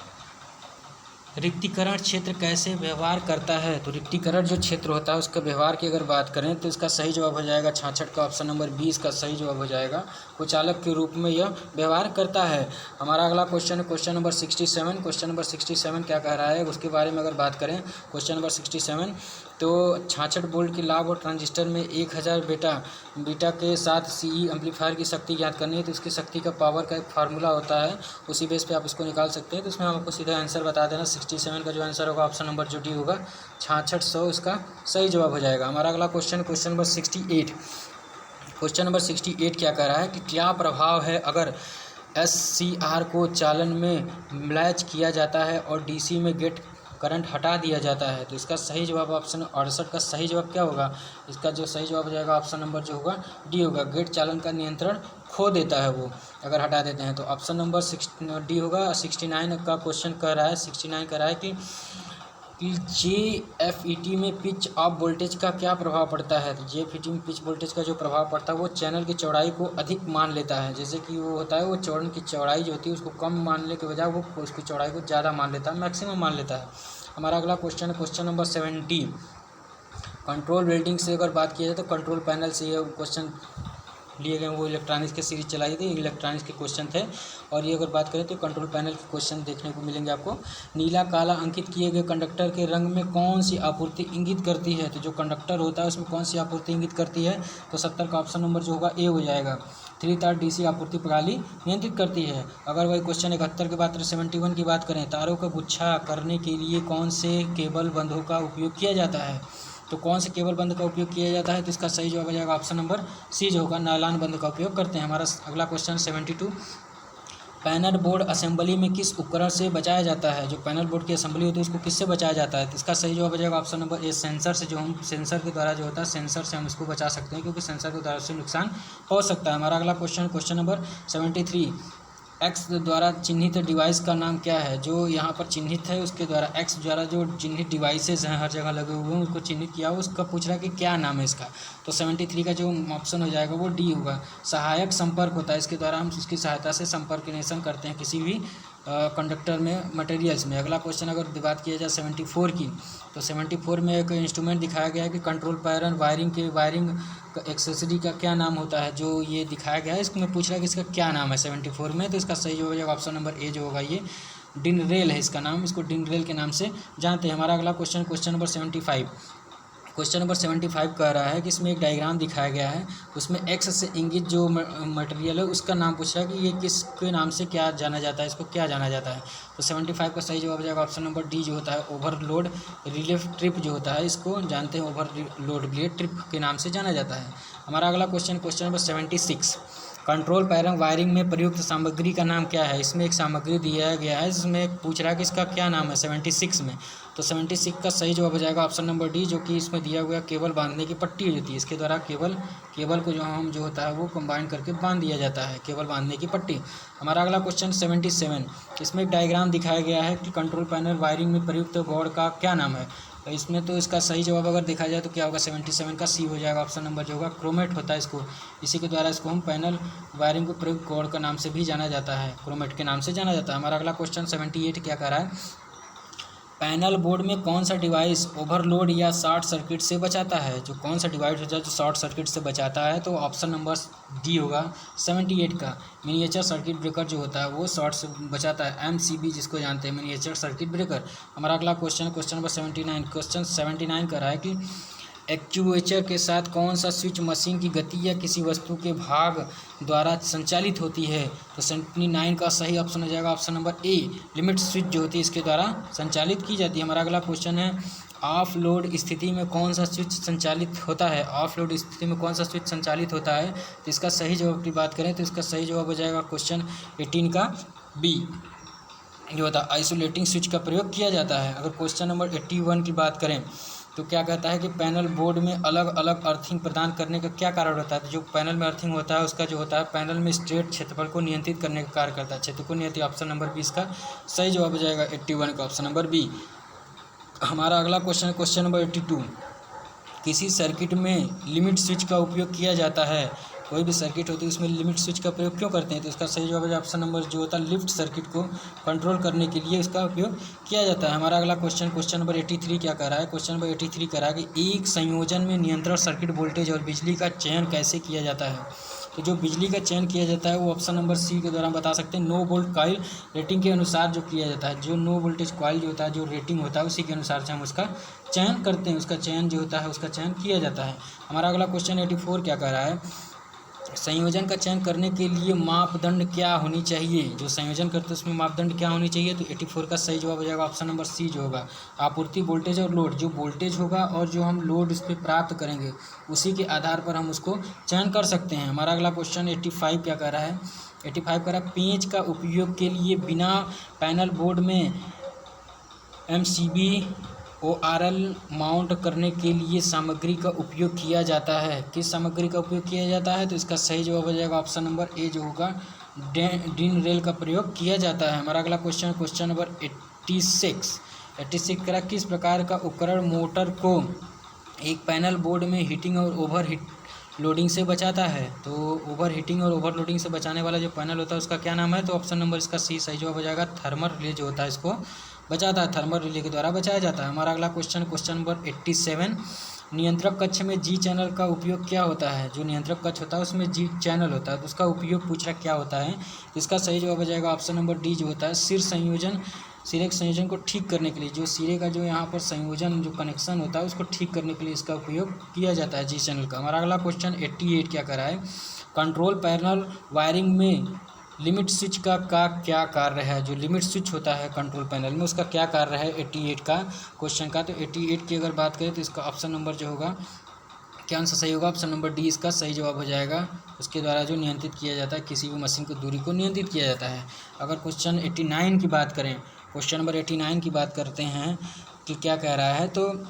रिक्तीकरण क्षेत्र कैसे व्यवहार करता है। तो रिक्तीकरण जो क्षेत्र होता है उसका व्यवहार की अगर बात करें तो इसका सही जवाब हो जाएगा 66 का ऑप्शन नंबर 20 का सही जवाब हो जाएगा, कुचालक के रूप में यह व्यवहार करता है। हमारा अगला क्वेश्चन नंबर 67 क्या कह रहा है उसके बारे में अगर बात करें। क्वेश्चन नंबर 67, तो 66 वोल्ट के लाभ और ट्रांजिस्टर में 1000 बीटा के साथ सीई एम्पलीफायर की शक्ति ज्ञात करनी है। तो इसकी शक्ति का पावर का एक फार्मूला होता है, उसी बेस पे आप इसको निकाल सकते हैं। तो इसमें हम आपको सीधा आंसर बता देना, 67 का जो आंसर होगा ऑप्शन नंबर जो डी होगा 6600 इसका सही जवाब हो जाएगा। हमारा अगला क्वेश्चन नंबर 68। क्वेश्चन नंबर 68 क्या कह रहा है कि क्या प्रभाव है अगर SCR को चालन में लैच किया जाता है और DC में गेट करंट हटा दिया जाता है। तो इसका सही जवाब ऑप्शन 68 का सही जवाब क्या होगा? इसका जो सही जवाब हो जाएगा ऑप्शन नंबर जो होगा डी होगा। गेट चालन का नियंत्रण खो देता है वो अगर हटा देते हैं। तो ऑप्शन नंबर डी होगा। 69 का क्वेश्चन कह रहा है, 69 कह रहा है कि JFET में पिच ऑफ वोल्टेज का क्या प्रभाव पड़ता है। तो JFET में पिच वोल्टेज का जो प्रभाव पड़ता है वो चैनल की चौड़ाई को अधिक मान लेता है। जैसे कि वो होता है, वो चैनल की चौड़ाई जो होती है उसको कम मानने के बजाय वो उसकी चौड़ाई को ज़्यादा मान लेता है, मैक्सिमम मान लेता है। हमारा अगला क्वेश्चन नंबर 70। कंट्रोल बिल्डिंग से अगर बात की जाए तो कंट्रोल पैनल से ये क्वेश्चन लिए गए, वो इलेक्ट्रॉनिक्स की सीरीज चलाई थी, इलेक्ट्रॉनिक्स के क्वेश्चन थे। और ये अगर बात करें तो कंट्रोल पैनल के क्वेश्चन देखने को मिलेंगे आपको। नीला काला अंकित किए गए कंडक्टर के रंग में कौन सी आपूर्ति इंगित करती है। तो जो कंडक्टर होता है उसमें कौन सी आपूर्ति इंगित करती है। तो 70 का ऑप्शन नंबर जो होगा ए हो जाएगा। 3 तार DC आपूर्ति प्रणाली नियंत्रित करती है। अगर वही क्वेश्चन 71 के बाद 71 की बात करें, तारों का गुच्छा करने के लिए कौन से केबल बंधों का उपयोग किया जाता है। तो कौन से केबल बंद का उपयोग किया जाता है। तो इसका सही जवाब हो जाएगा ऑप्शन नंबर सी जो होगा, नायलॉन बंद का उपयोग करते हैं। हमारा अगला क्वेश्चन 72। पैनल बोर्ड असेंबली में किस उपकरण से बचाया जाता है। जो पैनल बोर्ड की असेंबली होती है उसको किससे बचाया जाता है। तो इसका सही जवाब हो जाएगा ऑप्शन नंबर ए, सेंसर से। जो हम सेंसर के द्वारा जो होता है, सेंसर से हम इसको बचा सकते हैं, क्योंकि सेंसर के द्वारा से नुकसान हो सकता है। हमारा अगला क्वेश्चन नंबर 73। एक्स द्वारा चिन्हित डिवाइस का नाम क्या है। जो यहाँ पर चिन्हित है उसके द्वारा, एक्स द्वारा जो चिन्हित डिवाइसेस हैं हर जगह लगे हुए हैं उसको चिन्हित किया हो, उसका पूछ रहा है कि क्या नाम है इसका। तो 73 का जो ऑप्शन हो जाएगा वो डी होगा। सहायक संपर्क होता है, इसके द्वारा हम उसकी सहायता से संपर्कनेशन करते हैं किसी भी कंडक्टर में, मटेरियल्स में। अगला क्वेश्चन अगर बात किया जाए 74 की, तो 74 में एक इंस्ट्रूमेंट दिखाया गया है कि कंट्रोल पैनल वायरिंग एक्सेसरी का क्या नाम होता है। जो ये दिखाया गया है इसमें पूछ रहा है कि इसका क्या नाम है 74 में। तो इसका सही जो हो जाएगा ऑप्शन नंबर ए जो होगा, ये डिन रेल है इसका नाम, इसको डिन रेल के नाम से जानते हैं। हमारा अगला क्वेश्चन नंबर 75। क्वेश्चन नंबर 75 कह रहा है कि इसमें एक डायग्राम दिखाया गया है, उसमें एक्स से इंगित जो मटेरियल है उसका नाम पूछा है कि ये किसके नाम से क्या जाना जाता है, इसको क्या जाना जाता है। तो 75 का सही जवाब हो जाएगा ऑप्शन नंबर डी जो होता है, ओवरलोड रिलीफ ट्रिप जो होता है, इसको जानते हैं ओवरलोड रिलीफ ट्रिप के नाम से जाना जाता है। हमारा अगला question number 76। Control panel wiring में प्रयुक्त सामग्री का नाम क्या है। इसमें एक सामग्री दिया गया है जिसमें पूछ रहा है कि इसका क्या नाम है 76 में। तो 76 का सही जवाब हो जाएगा ऑप्शन नंबर डी, जो कि इसमें दिया हुआ केबल बांधने की पट्टी होती है। इसके द्वारा केबल को जो होता है वो कंबाइन करके बांध दिया जाता है, केबल बांधने की पट्टी। हमारा अगला क्वेश्चन 77। इसमें एक डायग्राम दिखाया गया है कि कंट्रोल पैनल वायरिंग में प्रयुक्त बोर्ड का क्या नाम है। तो इसमें तो इसका सही जवाब अगर देखा जाए तो क्या होगा 77 का सी हो जाएगा ऑप्शन नंबर जो होगा, क्रोमेट होता है इसको। इसी के द्वारा इसको हम पैनल वायरिंग को प्रयुक्त बोर्ड का नाम से भी जाना जाता है, क्रोमेट के नाम से जाना जाता है। हमारा अगला क्वेश्चन 78 क्या कह रहा है, पैनल बोर्ड में कौन सा डिवाइस ओवरलोड या शॉर्ट सर्किट से बचाता है। जो कौन सा डिवाइस होता है जो शॉर्ट सर्किट से बचाता है, तो ऑप्शन नंबर डी होगा 78 का, मिनिएचर सर्किट ब्रेकर जो होता है वो शॉर्ट से बचाता है, MCB जिसको जानते हैं, मिनिएचर सर्किट ब्रेकर। हमारा अगला क्वेश्चन नंबर 79। क्वेश्चन 79 कर रहा है कि एक्चुएटर के साथ कौन सा स्विच मशीन की गति या किसी वस्तु के भाग द्वारा संचालित होती है। तो 79 का सही ऑप्शन हो जाएगा option number A, limit switch जो होती है इसके द्वारा संचालित की जाती है। हमारा अगला क्वेश्चन है, ऑफ लोड स्थिति में कौन सा स्विच संचालित होता है। ऑफ लोड स्थिति में कौन सा स्विच संचालित होता है। तो इसका सही जवाब की बात करें तो इसका सही जवाब हो जाएगा क्वेश्चन 18 का बी जो होता है, आइसोलेटिंग स्विच का प्रयोग किया जाता है। अगर क्वेश्चन नंबर 81 की बात करें तो क्या कहता है कि पैनल बोर्ड में अलग अलग अर्थिंग प्रदान करने का क्या कारण होता है। तो जो पैनल में अर्थिंग होता है उसका जो होता है पैनल में स्ट्रेट क्षेत्रफल को नियंत्रित करने का कार्य करता है, क्षेत्र को नियंत्रित। ऑप्शन नंबर 20 का सही जवाब हो जाएगा 81 का ऑप्शन नंबर बी। हमारा अगला क्वेश्चन नंबर 82। किसी सर्किट में लिमिट स्विच का उपयोग किया जाता है। कोई भी सर्किट होती है उसमें लिमिट स्विच का प्रयोग क्यों करते हैं। तो इसका सही जवाब है ऑप्शन नंबर जो होता है, लिफ्ट सर्किट को कंट्रोल करने के लिए इसका उपयोग किया जाता है। हमारा अगला क्वेश्चन नंबर 83 क्या कह रहा है। क्वेश्चन नंबर 83 कह रहा है कि एक संयोजन में नियंत्रण सर्किट वोल्टेज और बिजली का चयन कैसे किया जाता है। तो जो बिजली का चयन किया जाता है वो ऑप्शन नंबर सी के द्वारा बता सकते हैं। नो वोल्ट कॉइल रेटिंग के अनुसार जो किया जाता है, जो नो वोल्टेज कॉइल जो होता है, जो रेटिंग होता है उसी के अनुसार से हम उसका चयन करते हैं, उसका चयन जो होता है उसका चयन किया जाता है। हमारा अगला क्वेश्चन 84 क्या कह रहा है, संयोजन का चयन करने के लिए मापदंड क्या होनी चाहिए। जो संयोजन करते हैं उसमें मापदंड क्या होनी चाहिए, तो 84 का सही जवाब हो जाएगा ऑप्शन नंबर सी जो होगा, आपूर्ति वोल्टेज और लोड। जो वोल्टेज होगा और जो हम लोड उस पर प्राप्त करेंगे उसी के आधार पर हम उसको चयन कर सकते हैं। हमारा अगला क्वेश्चन 85 क्या कह रहा है, 85 कह रहा है पेंच का उपयोग के लिए बिना पैनल बोर्ड में MCB ORL माउंट करने के लिए सामग्री का उपयोग किया जाता है। किस सामग्री का उपयोग किया जाता है, तो इसका सही जवाब हो जाएगा ऑप्शन नंबर ए जो होगा, डिन रेल का प्रयोग किया जाता है। हमारा अगला क्वेश्चन नंबर 86 करा किस प्रकार का उपकरण मोटर को एक पैनल बोर्ड में हीटिंग और ओवर लोडिंग से बचाता है। तो ओवर हीटिंग और ओवरलोडिंग से बचाने वाला जो पैनल होता है उसका क्या नाम है, तो ऑप्शन नंबर इसका सी सही जवाब हो जाएगा, थर्मल रिले जो होता है इसको बचाता है, थर्मल रिले के द्वारा बचाया जाता है। हमारा अगला क्वेश्चन नंबर 87 नियंत्रक कक्ष में जी चैनल का उपयोग क्या होता है। जो नियंत्रक कक्ष होता है उसमें जी चैनल होता है, तो उसका उपयोग पूछ रहा क्या होता है, इसका सही जवाब हो जाएगा ऑप्शन नंबर डी जो होता है, सिरे के संयोजन को ठीक करने के लिए। जो सिरे का जो यहाँ पर संयोजन जो कनेक्शन होता है उसको ठीक करने के लिए इसका उपयोग किया जाता है जी चैनल का। हमारा अगला क्वेश्चन 88 क्या कर रहा है, कंट्रोल पैनल वायरिंग में लिमिट स्विच का क्या कार्य है। जो लिमिट स्विच होता है कंट्रोल पैनल में उसका क्या कार्य है 88 का क्वेश्चन का। तो 88 की अगर बात करें तो इसका ऑप्शन नंबर जो होगा क्या आंसर सही होगा, ऑप्शन नंबर डी इसका सही जवाब हो जाएगा। उसके द्वारा जो नियंत्रित किया जाता है किसी भी मशीन की दूरी को नियंत्रित किया जाता है। अगर क्वेश्चन 89 की बात करें, क्वेश्चन नंबर 89 की बात करते हैं कि क्या कह रहा है, तो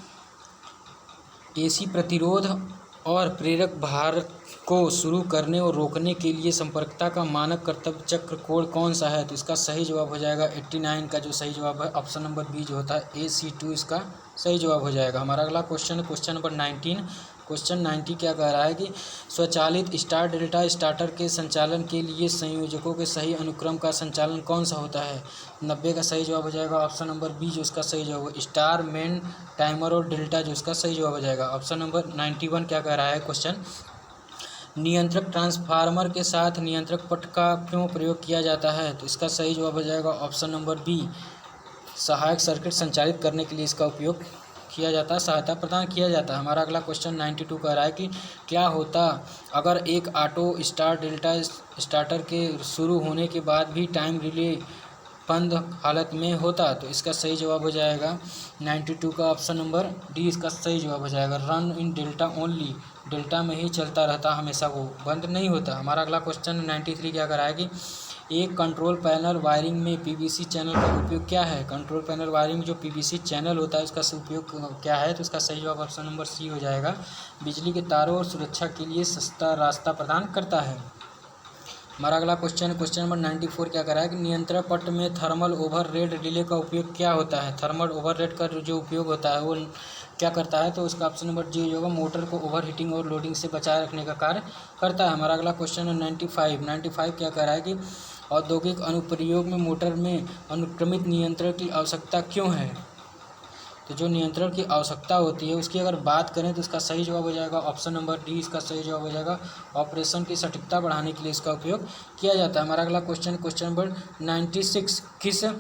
AC प्रतिरोध और प्रेरक भार को शुरू करने और रोकने के लिए संपर्कता का मानक कर्तव्य चक्र कोड कौन सा है। तो इसका सही जवाब हो जाएगा 89 का जो सही जवाब है ऑप्शन नंबर बी जो होता है AC2 इसका सही जवाब हो जाएगा। हमारा अगला क्वेश्चन नंबर 19 क्वेश्चन 90 क्या कह रहा है कि स्वचालित स्टार डेल्टा स्टार्टर के संचालन के लिए संयोजकों के सही अनुक्रम का संचालन कौन सा होता है। 90 का सही जवाब हो जाएगा ऑप्शन नंबर बी जो इसका सही जवाब है, स्टार, मेन, टाइमर और डेल्टा जो इसका सही जवाब हो जाएगा। ऑप्शन नंबर 91 क्या कह रहा है क्वेश्चन, नियंत्रक ट्रांसफार्मर के साथ नियंत्रक पट का क्यों प्रयोग किया जाता है। तो इसका सही जवाब हो जाएगा ऑप्शन नंबर बी, सहायक सर्किट संचालित करने के लिए इसका उपयोग किया जाता है, सहायता प्रदान किया जाता है। हमारा अगला क्वेश्चन 92 कह रहा है कि क्या होता अगर एक ऑटो स्टार डेल्टा स्टार्टर के शुरू होने के बाद भी टाइम रिले बंद हालत में होता। तो इसका सही जवाब हो जाएगा 92 का ऑप्शन नंबर डी इसका सही जवाब हो जाएगा, run in delta only, delta में ही चलता रहता हमेशा, वो बंद नहीं होता। हमारा अगला क्वेश्चन 93 क्या कह रहा है कि एक कंट्रोल पैनल वायरिंग में PVC चैनल का उपयोग क्या है। कंट्रोल पैनल वायरिंग में जो PVC चैनल होता है उसका उपयोग क्या है, तो इसका सही जवाब ऑप्शन नंबर सी हो जाएगा, बिजली के तारों और सुरक्षा के लिए सस्ता रास्ता प्रदान करता है। हमारा अगला क्वेश्चन नंबर 94 क्या कर रहा है कि नियंत्रण पट में थर्मल ओवरहेड रिले का उपयोग क्या होता है। थर्मल ओवरहेड का जो उपयोग होता है वो क्या करता है, तो उसका ऑप्शन नंबर जी होगा, मोटर को ओवर हीटिंग और लोडिंग से बचाए रखने का कार्य करता है। हमारा अगला क्वेश्चन है 95 क्या कह रहा है कि औद्योगिक अनुप्रयोग में मोटर में अनुक्रमित नियंत्रण की आवश्यकता क्यों है। तो जो नियंत्रण की आवश्यकता होती है उसकी अगर बात करें तो इसका सही जवाब हो जाएगा ऑप्शन नंबर डी इसका सही जवाब हो जाएगा, ऑपरेशन की सटीकता बढ़ाने के लिए इसका उपयोग किया जाता है। हमारा अगला क्वेश्चन नंबर 96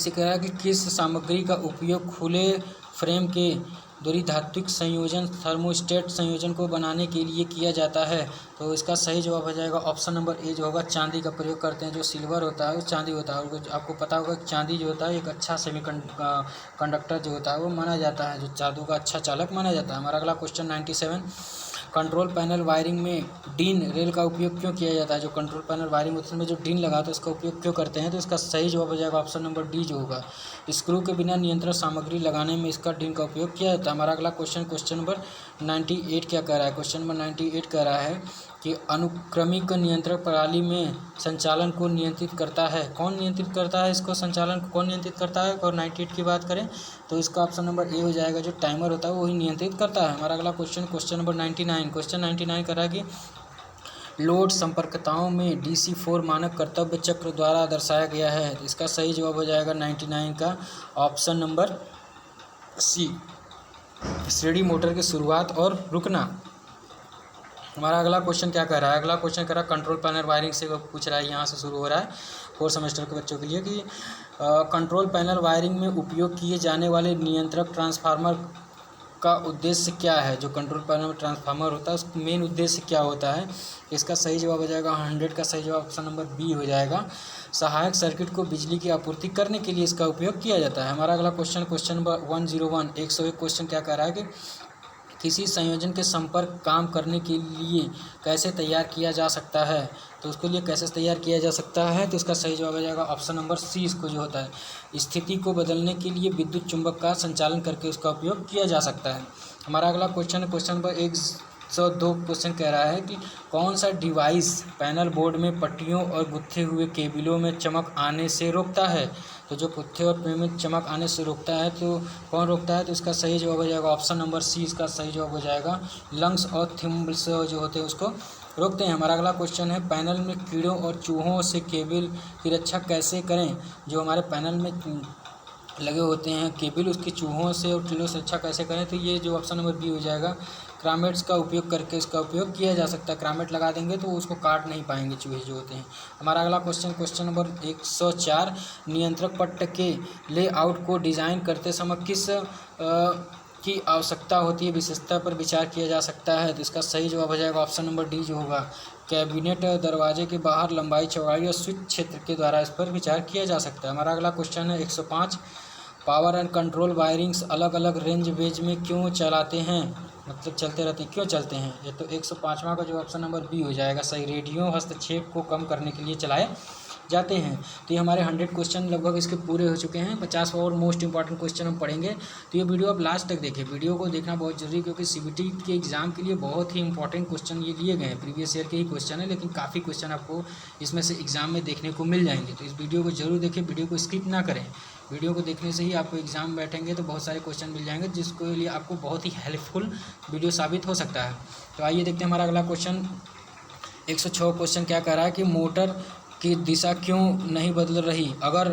कह रहा है कि किस सामग्री का उपयोग खुले फ्रेम के द्विधात्विक संयोजन थर्मोस्टेट संयोजन को बनाने के लिए किया जाता है। तो इसका सही जवाब हो जाएगा ऑप्शन नंबर ए जो होगा, चांदी का प्रयोग करते हैं। जो सिल्वर होता है वो चांदी होता है, और आपको पता होगा कि चांदी जो होता है एक अच्छा कंडक्टर जो होता है वो माना जाता है, जो जादू का अच्छा चालक माना जाता है। हमारा अगला क्वेश्चन 97 कंट्रोल पैनल वायरिंग में डिन रेल का उपयोग क्यों किया जाता है। जो कंट्रोल पैनल वायरिंग होती है उसमें जो डिन लगा तो उसका उपयोग क्यों करते हैं, तो इसका सही जवाब हो जाएगा ऑप्शन नंबर डी जो होगा, स्क्रू के बिना नियंत्रण सामग्री लगाने में इसका डिन का उपयोग किया जाता है। हमारा अगला क्वेश्चन नंबर 98 क्या कह रहा है, क्वेश्चन नंबर 98 कह रहा है कि अनुक्रमिक नियंत्रण प्रणाली में संचालन को नियंत्रित करता है। कौन नियंत्रित करता है इसको, संचालन को कौन नियंत्रित करता है। और 98 की बात करें तो इसका ऑप्शन नंबर ए हो जाएगा, जो टाइमर होता है वही नियंत्रित करता है। हमारा अगला क्वेश्चन नंबर 99 कह रहा है कि लोड संपर्कताओं में DC4 मानक कर्तव्य चक्र द्वारा दर्शाया गया है। इसका सही जवाब हो जाएगा 99 का ऑप्शन नंबर सी, श्रेणी मोटर की शुरुआत और रुकना। हमारा अगला क्वेश्चन क्या कह रहा है, अगला क्वेश्चन कह रहा है कंट्रोल पैनल वायरिंग से पूछ रहा है, यहाँ से शुरू हो रहा है 4 सेमेस्टर के बच्चों के लिए कि कंट्रोल पैनल वायरिंग में उपयोग किए जाने वाले नियंत्रक ट्रांसफार्मर का उद्देश्य क्या है। जो कंट्रोल पैनल में ट्रांसफार्मर होता है उसका मेन उद्देश्य क्या होता है। इसका सही जवाब हो जाएगा 100 का सही जवाब ऑप्शन नंबर बी हो जाएगा। सहायक सर्किट को बिजली की आपूर्ति करने के लिए इसका उपयोग किया जाता है। हमारा अगला क्वेश्चन नंबर 101 101 क्वेश्चन क्या कह रहा है कि किसी संयोजन के संपर्क काम करने के लिए कैसे तैयार किया जा सकता है। तो उसके लिए कैसे तैयार किया जा सकता है, तो इसका सही जवाब आ जाएगा ऑप्शन नंबर सी। इसको जो होता है स्थिति को बदलने के लिए विद्युत चुंबक का संचालन करके उसका उपयोग किया जा सकता है। हमारा अगला क्वेश्चन नंबर 102 क्वेश्चन कह रहा है कि कौन सा डिवाइस पैनल बोर्ड में पट्टियों और गुत्थे हुए केबलों में चमक आने से रोकता है। तो जो पुट्ठे और पे में चमक आने से रोकता है तो कौन रोकता है, तो इसका सही जवाब हो जाएगा ऑप्शन नंबर सी। इसका सही जवाब हो जाएगा लंग्स और थिम्बल्स जो होते हैं उसको रोकते हैं। हमारा अगला क्वेश्चन है पैनल में कीड़ों और चूहों से केबल की रक्षा कैसे करें। जो हमारे पैनल में लगे होते हैं केबल, उसके चूहों से और कीड़ों से रक्षा कैसे करें, तो ये जो ऑप्शन नंबर बी हो जाएगा क्रामेट्स का उपयोग करके इसका उपयोग किया जा सकता है। क्रामेट लगा देंगे तो उसको काट नहीं पाएंगे चूहे जो होते हैं। हमारा अगला क्वेश्चन नंबर 104 नियंत्रक पट्ट के लेआउट को डिज़ाइन करते समय किस की आवश्यकता होती है, विशेषता पर विचार किया जा सकता है। तो इसका सही जवाब हो जाएगा ऑप्शन नंबर डी जो होगा कैबिनेट दरवाजे के बाहर लंबाई चौड़ाई और स्विच क्षेत्र के द्वारा इस पर विचार किया जा सकता है। हमारा अगला क्वेश्चन है 105 पावर एंड कंट्रोल वायरिंग्स अलग अलग रेंज वेज में क्यों चलाते हैं, मतलब चलते रहते हैं, क्यों चलते हैं। ये तो 105वां का जो ऑप्शन नंबर बी हो जाएगा सही, रेडियो हस्तक्षेप को कम करने के लिए चलाए जाते हैं। तो ये हमारे 100 क्वेश्चन लगभग इसके पूरे हो चुके हैं। 50 और मोस्ट इंपॉर्टेंट क्वेश्चन हम पढ़ेंगे। तो ये वीडियो आप लास्ट तक देखें, वीडियो को देखना बहुत जरूरी, क्योंकि सीबीटी के एग्जाम के लिए बहुत ही इंपॉर्टेंट क्वेश्चन ये लिए गए हैं। प्रीवियस ईयर के ही क्वेश्चन है, लेकिन काफ़ी क्वेश्चन आपको इसमें से एग्जाम में देखने को मिल जाएंगे। तो इस वीडियो को जरूर देखें, वीडियो को स्किप ना करें। वीडियो को देखने से ही आपको एग्जाम बैठेंगे तो बहुत सारे क्वेश्चन मिल जाएंगे, जिसके लिए आपको बहुत ही हेल्पफुल वीडियो साबित हो सकता है। तो आइए देखते हैं हमारा अगला क्वेश्चन 106 क्वेश्चन क्या कह रहा है कि मोटर की दिशा क्यों नहीं बदल रही अगर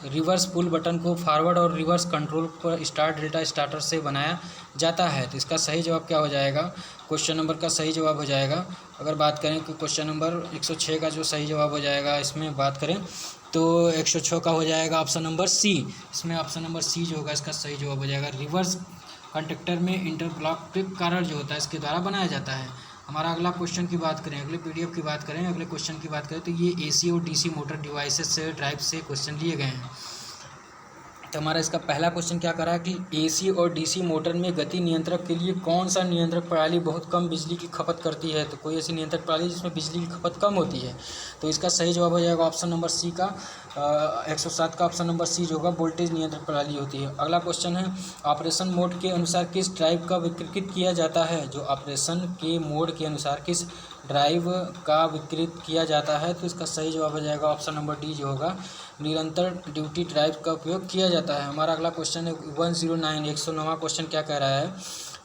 रिवर्स पुल बटन को फॉरवर्ड और रिवर्स कंट्रोल पर स्टार्ट डेल्टा स्टार्टर से बनाया जाता है। तो इसका सही जवाब क्या हो जाएगा, क्वेश्चन नंबर का सही जवाब हो जाएगा। अगर बात करें कि क्वेश्चन नंबर 106 का जो सही जवाब हो जाएगा, इसमें बात करें तो 106 का हो जाएगा ऑप्शन नंबर सी। इसमें ऑप्शन नंबर सी जो होगा इसका सही जवाब हो जाएगा। रिवर्स कंडक्टर में इंटरलॉक कारण जो होता है इसके द्वारा बनाया जाता है। हमारा अगला क्वेश्चन की बात करें, अगले पीडीएफ की बात करें, अगले क्वेश्चन की बात करें तो ये एसी और डीसी मोटर डिवाइसेस से ड्राइव से क्वेश्चन लिए गए हैं। तो हमारा इसका पहला क्वेश्चन क्या करा कि एसी और डीसी मोटर में गति नियंत्रक के लिए कौन सा नियंत्रक प्रणाली बहुत कम बिजली की खपत करती है। तो कोई ऐसी नियंत्रक प्रणाली जिसमें बिजली की खपत कम होती है। तो इसका सही जवाब हो जाएगा ऑप्शन नंबर सी का 107 का ऑप्शन नंबर सी जो होगा वोल्टेज नियंत्रक प्रणाली होती है। अगला क्वेश्चन है ऑपरेशन मोड के अनुसार किस ड्राइव का विकृत किया जाता है। जो ऑपरेशन के मोड के अनुसार किस ड्राइव का विकृत किया जाता है। तो इसका सही जवाब हो जाएगा ऑप्शन नंबर डी जो होगा निरंतर ड्यूटी ड्राइव का उपयोग किया जाता है। हमारा अगला क्वेश्चन है 109 109वां क्वेश्चन क्या कह रहा है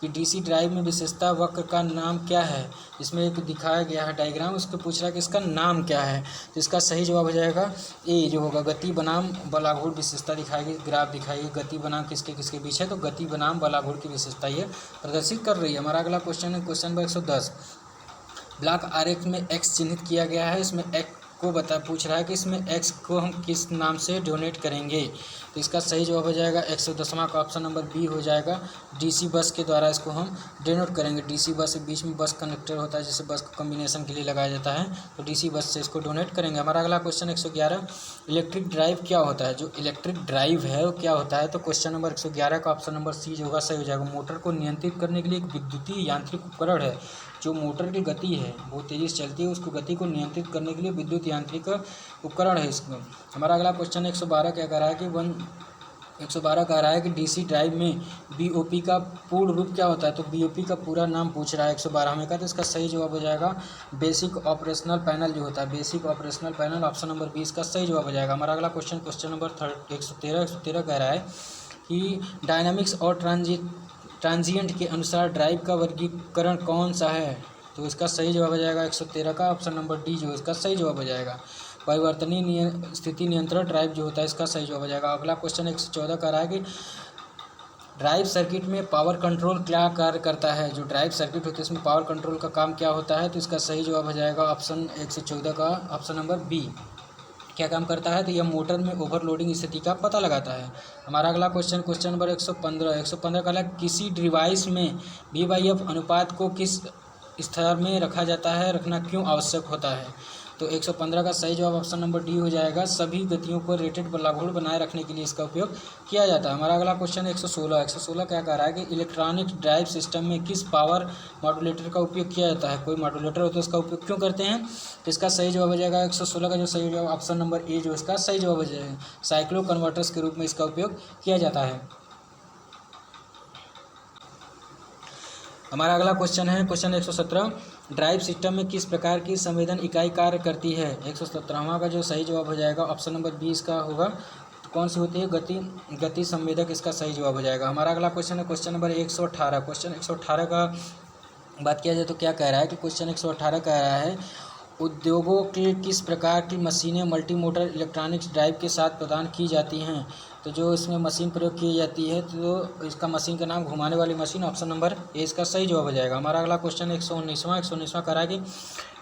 कि डीसी ड्राइव में विशेषता वक्र का नाम क्या है। इसमें एक दिखाया गया है डायग्राम, उसको पूछ रहा है कि इसका नाम क्या है। तो इसका सही जवाब हो जाएगा ए जो होगा गति बनाम बलाघूर विशेषता दिखाएगी, ग्राफ दिखाएगी गति बनाम किसके किसके बीच है। तो गति बनाम बलाघूर की विशेषता ये प्रदर्शित कर रही है। हमारा अगला क्वेश्चन है क्वेश्चन नंबर 110 ब्लॉक आरेख में एक्स चिन्हित किया गया है। इसमें एक्स को पूछ रहा है कि इसमें एक्स को हम किस नाम से डोनेट करेंगे। तो इसका सही जवाब हो जाएगा 110वां का ऑप्शन नंबर बी हो जाएगा डीसी बस के द्वारा इसको हम डिनोट करेंगे। डीसी बस के बीच में बस कनेक्टर होता है जिसे बस को कम्बिनेशन के लिए लगाया जाता है, तो डीसी बस से इसको डोनेट करेंगे। हमारा अगला क्वेश्चन 111 इलेक्ट्रिक ड्राइव क्या होता है। जो इलेक्ट्रिक ड्राइव है वो क्या होता है। तो क्वेश्चन नंबर 111 का ऑप्शन नंबर सी जो होगा सही हो जाएगा मोटर को नियंत्रित करने के लिए एक विद्युतीय यांत्रिक उपकरण है। जो मोटर की गति है बहुत तेज़ी से चलती है, उसको गति को नियंत्रित करने के लिए विद्युत यांत्रिक उपकरण है इसमें। हमारा अगला क्वेश्चन 112 क्या कह रहा है कि 112 कह रहा है कि डीसी ड्राइव में बीओपी का पूर्ण रूप क्या होता है। तो बीओपी का पूरा नाम पूछ रहा है 112 में का। तो इसका सही जवाब हो जाएगा बेसिक ऑपरेशनल पैनल जो होता है, basic operational panel option number 20 का सही जवाब हो जाएगा। हमारा अगला क्वेश्चन नंबर 113 कह रहा है कि डायनामिक्स और ट्रांजिएंट के अनुसार ड्राइव का वर्गीकरण कौन सा है। तो इसका सही जवाब हो जाएगा 113 का ऑप्शन नंबर डी जो इसका सही जवाब हो जाएगा परिवर्तनीय स्थिति नियंत्रण ड्राइव जो होता है इसका सही जवाब हो जाएगा। अगला क्वेश्चन 114 का रहा है कि ड्राइव सर्किट में पावर कंट्रोल क्या कार्य करता है? जो ड्राइव सर्किट होता है इसमें पावर कंट्रोल का काम क्या होता है? तो इसका सही जवाब हो जाएगा ऑप्शन 114 का ऑप्शन नंबर बी। क्या काम करता है? तो यह मोटर में ओवरलोडिंग स्थिति का पता लगाता है। हमारा अगला क्वेश्चन नंबर 115 का किसी डिवाइस में V/F अनुपात को किस स्तर में रखा जाता है, रखना क्यों आवश्यक होता है? तो 115 का सही जवाब ऑप्शन नंबर डी हो जाएगा। सभी गतियों को रेटेड लागुण बनाए रखने के लिए इसका उपयोग किया जाता है। हमारा अगला क्वेश्चन 116 क्या कह रहा है कि इलेक्ट्रॉनिक ड्राइव सिस्टम में किस पावर मॉड्यूलेटर का उपयोग किया जाता है? कोई मॉड्यूलेटर होता है उसका उपयोग क्यों करते हैं? तो इसका सही जवाब हो जाएगा 116 का जो सही जवाब ऑप्शन नंबर ए जो इसका सही जवाब हो जाएगा। साइक्लो कन्वर्टर्स के रूप में इसका उपयोग किया जाता है। हमारा अगला क्वेश्चन है क्वेश्चन 117, ड्राइव सिस्टम में किस प्रकार की संवेदन इकाई कार्य करती है? 117वां का जो सही जवाब हो जाएगा ऑप्शन नंबर 20 का होगा। तो कौन सी होती है? गति संवेदक इसका सही जवाब हो जाएगा। हमारा अगला क्वेश्चन है क्वेश्चन नंबर 118। क्वेश्चन 118 का बात किया जाए तो क्या कह रहा है कि क्वेश्चन 118 कह रहा है उद्योगों के किस प्रकार की मशीनें मल्टी मोटर इलेक्ट्रॉनिक्स ड्राइव के साथ प्रदान की जाती हैं? तो जो इसमें मशीन प्रयोग की जाती है तो इसका मशीन का नाम घुमाने वाली मशीन, ऑप्शन नंबर ए इसका सही जवाब हो जाएगा। हमारा अगला क्वेश्चन 119वां कह रहा है कि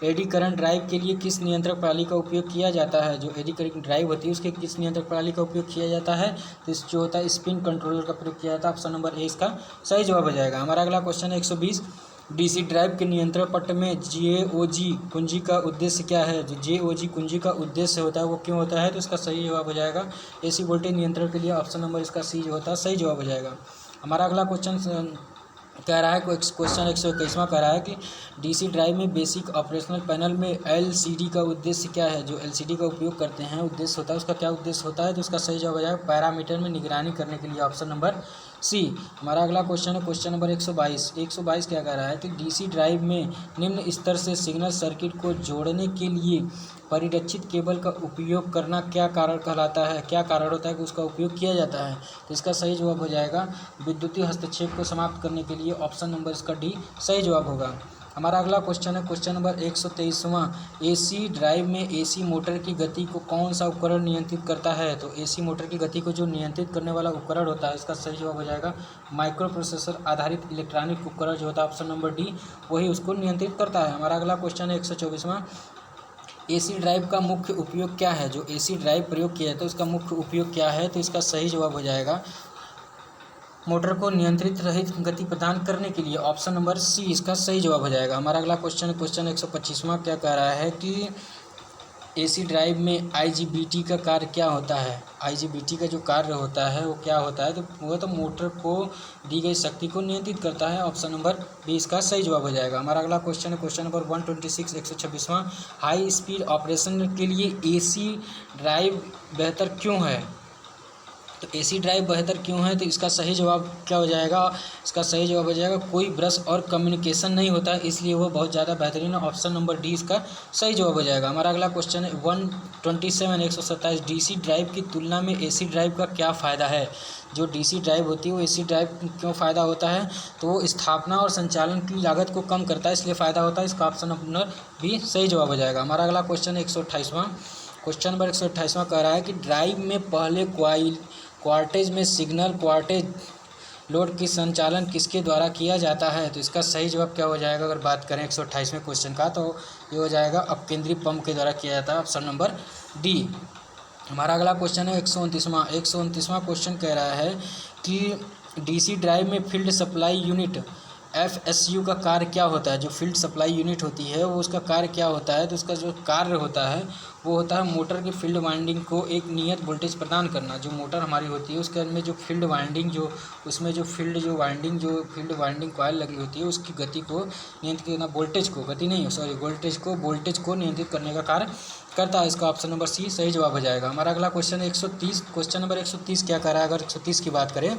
एडी करंट ड्राइव के लिए किस नियंत्रक प्रणाली का उपयोग किया जाता है? जो एडी करंट ड्राइव होती है उसके किस नियंत्रक प्रणाली का उपयोग किया जाता है? तो इस जो होता है स्पिन कंट्रोलर का प्रयोग किया जाता है, ऑप्शन नंबर ए इसका सही जवाब हो जाएगा। हमारा अगला क्वेश्चन 120, डीसी ड्राइव के नियंत्रण पट्ट में जेओजी कुंजी का उद्देश्य क्या है? जो जेओजी कुंजी का उद्देश्य होता है वो क्यों होता है? तो इसका सही जवाब हो जाएगा एसी वोल्टेज नियंत्रण के लिए, ऑप्शन नंबर इसका सी जो होता है सही जवाब हो जाएगा। हमारा अगला क्वेश्चन कह रहा है क्वेश्चन 121वां कह रहा है कि डीसी ड्राइव में बेसिक ऑपरेशनल पैनल में एलसीडी का उद्देश्य क्या है? जो एलसीडी का उपयोग करते हैं उद्देश्य होता है उसका क्या उद्देश्य होता है? तो उसका सही जवाब हो जाएगा पैरामीटर में निगरानी करने के लिए, ऑप्शन नंबर सी। हमारा अगला क्वेश्चन है क्वेश्चन नंबर 122 क्या कह रहा है कि डीसी ड्राइव में निम्न स्तर से सिग्नल सर्किट को जोड़ने के लिए परिरक्षित केबल का उपयोग करना क्या कारण कहलाता है? क्या कारण होता है कि उसका उपयोग किया जाता है? तो इसका सही जवाब हो जाएगा विद्युतीय हस्तक्षेप को समाप्त करने के लिए, ऑप्शन नंबर इसका डी सही जवाब होगा। हमारा अगला क्वेश्चन है क्वेश्चन नंबर 123वां, एसी ड्राइव में एसी मोटर की गति को कौन सा उपकरण नियंत्रित करता है? तो एसी मोटर की गति को जो नियंत्रित करने वाला उपकरण होता है इसका सही जवाब हो जाएगा माइक्रो प्रोसेसर आधारित इलेक्ट्रॉनिक उपकरण जो होता है, ऑप्शन नंबर डी वही उसको नियंत्रित करता है। हमारा अगला क्वेश्चन है 124वां, एसी ड्राइव का मुख्य उपयोग क्या है? जो एसी ड्राइव प्रयोग किया है तो उसका मुख्य उपयोग क्या है? तो इसका सही जवाब हो जाएगा मोटर को नियंत्रित रहित गति प्रदान करने के लिए, ऑप्शन नंबर सी इसका सही जवाब हो जाएगा। हमारा अगला क्वेश्चन 125वां क्या कह रहा है कि एसी ड्राइव में आईजीबीटी का कार्य क्या होता है? आईजीबीटी का जो कार्य होता है वो क्या होता है? तो वो तो मोटर को दी गई शक्ति को नियंत्रित करता है, ऑप्शन नंबर बी इसका सही जवाब हो जाएगा। हमारा अगला क्वेश्चन है क्वेश्चन नंबर 126 126वां, हाई स्पीड ऑपरेशन के लिए एसी ड्राइव बेहतर क्यों है? तो एसी ड्राइव बेहतर क्यों है? तो इसका सही जवाब क्या हो जाएगा? इसका सही जवाब हो जाएगा कोई ब्रश और कम्युनिकेशन नहीं होता है इसलिए वो बहुत ज़्यादा बेहतरीन है, ऑप्शन नंबर डी इसका सही जवाब हो जाएगा। हमारा अगला क्वेश्चन है 127 डीसी ड्राइव की तुलना में एसी ड्राइव का क्या फ़ायदा है? जो डीसी ड्राइव होती है वो एसी ड्राइव क्यों फ़ायदा होता है? तो वो स्थापना और संचालन की लागत को कम करता है इसलिए फ़ायदा होता है, इसका ऑप्शन नंबर बी सही जवाब हो जाएगा। हमारा अगला क्वेश्चन 128वां क्वेश्चन नंबर 128वां कह रहा है कि ड्राइव में पहले क्वार्टेज में सिग्नल क्वार्टेज लोड की संचालन किसके द्वारा किया जाता है? तो इसका सही जवाब क्या हो जाएगा? अगर बात करें 128वें क्वेश्चन का तो ये हो जाएगा अपकेंद्री पंप के द्वारा किया जाता है, ऑप्शन नंबर डी। हमारा अगला क्वेश्चन है 129वां क्वेश्चन कह रहा है कि डीसी ड्राइव में फील्ड सप्लाई यूनिट एफएसयू का कार्य क्या होता है? जो फील्ड सप्लाई यूनिट होती है वो उसका कार्य क्या होता है? तो उसका जो कार्य होता है वो होता है मोटर की फील्ड वाइंडिंग को एक नियत वोल्टेज प्रदान करना। जो मोटर हमारी होती है उसके अंदर जो फील्ड वाइंडिंग उसमें जो फील्ड वाइंडिंग कॉइल लगी होती है उसकी गति को नियंत्रित करना, वोल्टेज को नियंत्रित करने का कार्य करता है, इसका ऑप्शन नंबर सी सही जवाब हो जाएगा। हमारा अगला क्वेश्चन 130 क्वेश्चन नंबर 130 क्या कर रहा है? अगर 130 की बात करें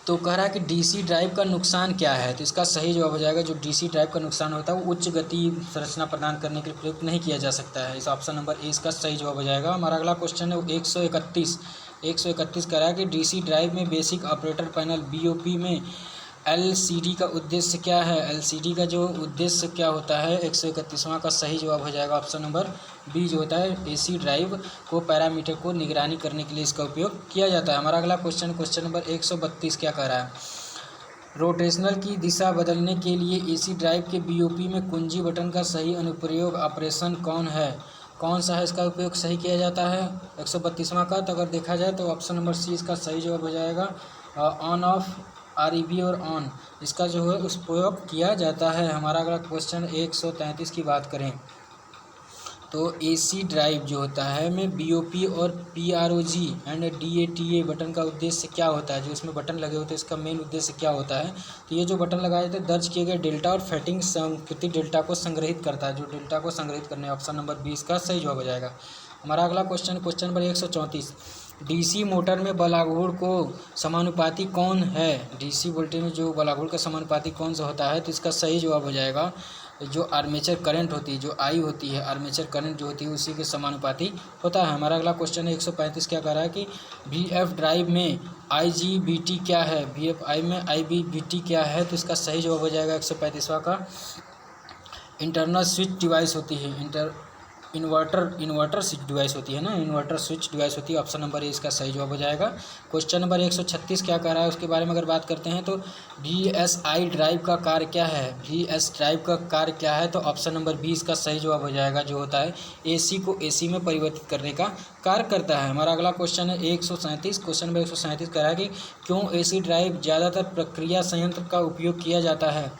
तो कह रहा है कि डीसी ड्राइव का नुकसान क्या है? तो इसका सही जवाब हो जाएगा जो डीसी ड्राइव का नुकसान होता है वो उच्च गति संरचना प्रदान करने के लिए प्रयोग नहीं किया जा सकता है, इस ऑप्शन नंबर ए इसका सही जवाब हो जाएगा। हमारा अगला क्वेश्चन है 131 कह रहा है कि डीसी ड्राइव में बेसिक ऑपरेटर पैनल बीओपी में LCD का उद्देश्य क्या है? LCD का जो उद्देश्य क्या होता है? 131वां का सही जवाब हो जाएगा ऑप्शन नंबर बी जो होता है। AC ड्राइव को पैरामीटर को निगरानी करने के लिए इसका उपयोग किया जाता है। हमारा अगला क्वेश्चन नंबर 132 क्या कह रहा है? रोटेशनल की दिशा बदलने के लिए AC ड्राइव के BOP में कुंजी बटन का सही अनुप्रयोग ऑपरेशन कौन सा है? इसका उपयोग सही किया जाता है 132वां का। तो अगर देखा जाए तो ऑप्शन नंबर सी इसका सही जवाब हो जाएगा। ऑन ऑफ REB और ऑन इसका जो है उस उपयोग किया जाता है। हमारा अगला क्वेश्चन 133 की बात करें तो AC ड्राइव जो होता है में BOP और PROG एंड DATA बटन का उद्देश्य क्या होता है? जो इसमें बटन लगे होते हैं इसका मेन उद्देश्य क्या होता है? तो ये जो बटन लगाए थे दर्ज किए गए डेल्टा और फैटिंग संकेतित डेल्टा को संग्रहित करता है। जो डेल्टा को संग्रहित करने ऑप्शन नंबर 20 का सही जवाब हो जाएगा। हमारा अगला क्वेश्चन नंबर 134 DC मोटर में बलाघूर्ण को समानुपाती कौन है? DC वोल्टेज में जो बलाघूर्ण का समानुपाती कौन सा होता है? तो इसका सही जवाब हो जाएगा जो आर्मेचर करंट होती है, जो आई होती है आर्मेचर करंट जो होती है उसी के समानुपाती होता है। हमारा अगला क्वेश्चन है 135 क्या कह रहा है कि VF ड्राइव में IGBT क्या है? VFI में IGBT क्या है? तो इसका सही जवाब हो जाएगा 135वां का इंटरनल स्विच डिवाइस होती है। इन्वर्टर स्विच डिवाइस होती है ना, इन्वर्टर स्विच डिवाइस होती है। ऑप्शन नंबर ए इसका सही जवाब हो जाएगा। क्वेश्चन नंबर 136 क्या कह रहा है उसके बारे में अगर बात करते हैं तो VSI ड्राइव का कार्य क्या है? VS ड्राइव का कार्य क्या है? तो ऑप्शन नंबर 20 का सही जवाब हो जाएगा जो होता है AC को AC में परिवर्तित करने का कार्य करता है। हमारा अगला क्वेश्चन है 137। क्वेश्चन नंबर 137 कह रहा है कि क्यों AC ड्राइव ज़्यादातर प्रक्रिया संयंत्र का उपयोग किया जाता है?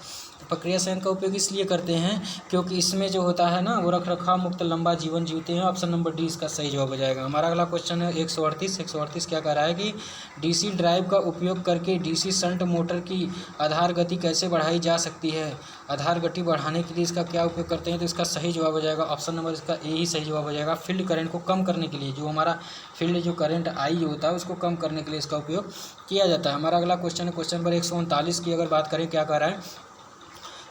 प्रक्रिया संयंत्र का उपयोग इसलिए करते हैं क्योंकि इसमें जो होता है ना वो रखरखाव मुक्त लंबा जीवन जीते हैं। ऑप्शन नंबर डी इसका सही जवाब हो जाएगा। हमारा अगला क्वेश्चन है 138 क्या कह रहा है कि DC ड्राइव का उपयोग करके DC शंट मोटर की आधार गति कैसे बढ़ाई जा सकती है? आधार गति बढ़ाने के लिए इसका क्या उपयोग करते हैं? तो इसका सही जवाब हो जाएगा ऑप्शन नंबर इसका ए ही सही जवाब हो जाएगा। फील्ड करंट को कम करने के लिए जो हमारा फील्ड जो करंट आई होता है उसको कम करने के लिए इसका उपयोग किया जाता है। हमारा अगला क्वेश्चन है क्वेश्चन नंबर 139 की अगर बात करें क्या कह रहा है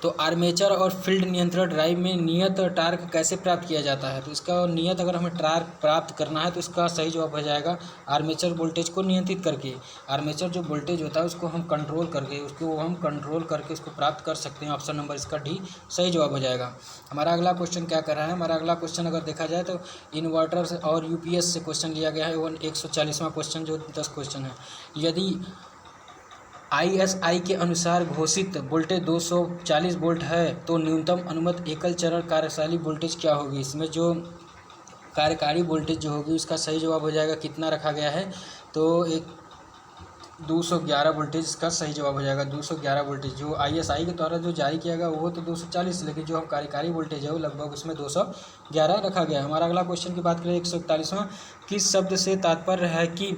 तो आर्मेचर और फील्ड नियंत्रण ड्राइव में नियत टार्क कैसे प्राप्त किया जाता है? तो इसका नियत अगर हमें टार्क प्राप्त करना है तो इसका सही जवाब हो जाएगा आर्मेचर वोल्टेज को नियंत्रित करके। आर्मेचर जो वोल्टेज होता है उसको हम कंट्रोल करके उसको प्राप्त कर सकते हैं। ऑप्शन नंबर इसका डी सही जवाब हो जाएगा। हमारा अगला क्वेश्चन क्या कर रहा है? हमारा अगला क्वेश्चन अगर देखा जाए तो इन्वर्टर और UPS से क्वेश्चन लिया गया है। 140वां क्वेश्चन जो 10 क्वेश्चन है। यदि ISI के अनुसार घोषित वोल्टेज 240 वोल्ट है तो न्यूनतम अनुमत एकल चरण कार्यशाली वोल्टेज क्या होगी? इसमें जो कार्यकारी वोल्टेज जो होगी उसका सही जवाब हो जाएगा कितना रखा गया है? तो एक 211 वोल्टेज इसका सही जवाब हो जाएगा। 211 वोल्टेज जो ISI के द्वारा जो जारी किया गया वो तो 240, लेकिन जो हम कार्यकारी वोल्टेज है वो लगभग उसमें 211 रखा गया है। हमारा अगला क्वेश्चन की बात करें 141वां किस शब्द से तात्पर्य है कि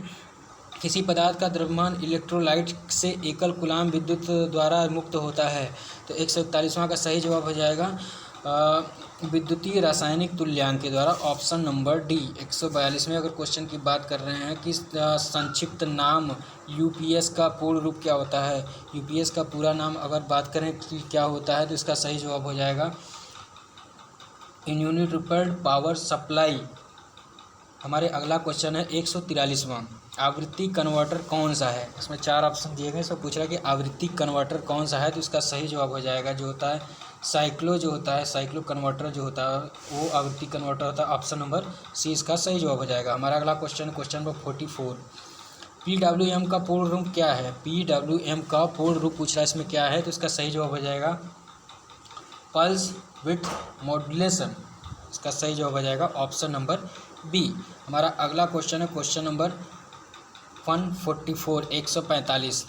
किसी पदार्थ का द्रव्यमान इलेक्ट्रोलाइट से एकल कूलाम विद्युत द्वारा मुक्त होता है? तो 141वां का सही जवाब हो जाएगा विद्युतीय रासायनिक तुल्यांक के द्वारा। Option number D. 142 में अगर क्वेश्चन की बात कर रहे हैं कि संक्षिप्त नाम UPS का पूर्ण रूप क्या होता है? UPS का पूरा नाम अगर बात करें कि क्या होता है तो इसका सही जवाब हो जाएगा अनयूनिफाइड पावर सप्लाई। हमारे अगला क्वेश्चन है 143वां आवृत्ति कन्वर्टर कौन सा है? इसमें 4 ऑप्शन दिए गए। इसमें पूछ रहा है कि आवृत्ति कन्वर्टर कौन सा है? तो इसका सही जवाब हो जाएगा जो होता है साइक्लो कन्वर्टर जो होता है वो आवृत्ति कन्वर्टर होता है। ऑप्शन नंबर सी इसका सही जवाब हो जाएगा। हमारा अगला क्वेश्चन नंबर 44 PWM का पूर्ण रूप क्या है? PWM का पूर्ण रूप पूछ रहा है इसमें क्या है? तो इसका सही जवाब हो जाएगा पल्स विड्थ मॉड्यूलेशन। इसका सही जवाब हो जाएगा ऑप्शन नंबर बी। हमारा अगला क्वेश्चन है क्वेश्चन नंबर 145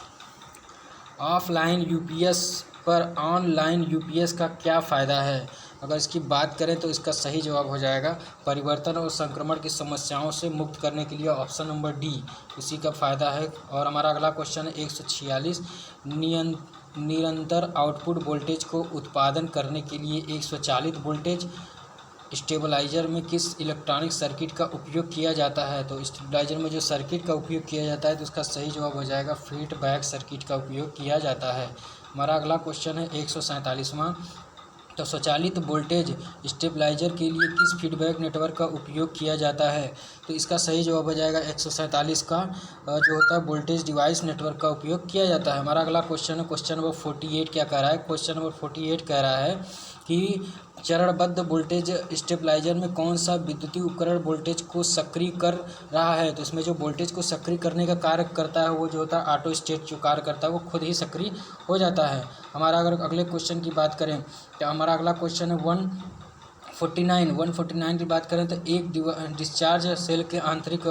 ऑफलाइन UPS पर ऑनलाइन UPS का क्या फ़ायदा है? अगर इसकी बात करें तो इसका सही जवाब हो जाएगा परिवर्तन और संक्रमण की समस्याओं से मुक्त करने के लिए। ऑप्शन नंबर डी उसी का फ़ायदा है। और हमारा अगला क्वेश्चन है 146 निरंतर आउटपुट वोल्टेज को उत्पादन करने के लिए एक स्वचालित वोल्टेज स्टेबलाइजर में किस इलेक्ट्रॉनिक सर्किट का उपयोग किया जाता है? तो स्टेबलाइजर में जो सर्किट का उपयोग किया जाता है तो उसका सही जवाब हो जाएगा फीडबैक सर्किट का उपयोग किया जाता है। हमारा अगला क्वेश्चन है 147वां तो स्वचालित वोल्टेज स्टेबलाइजर के लिए किस फीडबैक नेटवर्क का उपयोग किया जाता है? तो इसका सही जवाब हो जाएगा 147 का जो होता है वोल्टेज डिवाइस नेटवर्क का उपयोग किया जाता है। हमारा अगला क्वेश्चन है क्वेश्चन नंबर 48। क्या कह रहा है? क्वेश्चन नंबर 48 कह रहा है कि चरणबद्ध वोल्टेज स्टेबलाइजर में कौन सा विद्युतीय उपकरण वोल्टेज को सक्रिय कर रहा है? तो इसमें जो वोल्टेज को सक्रिय करने का कार्य करता है वो जो होता है ऑटो स्टेट जो कार्य करता है वो खुद ही सक्रिय हो जाता है। हमारा अगर अगले क्वेश्चन की बात करें तो हमारा अगला क्वेश्चन है 149 की बात करें तो एक डिस्चार्ज सेल के आंतरिक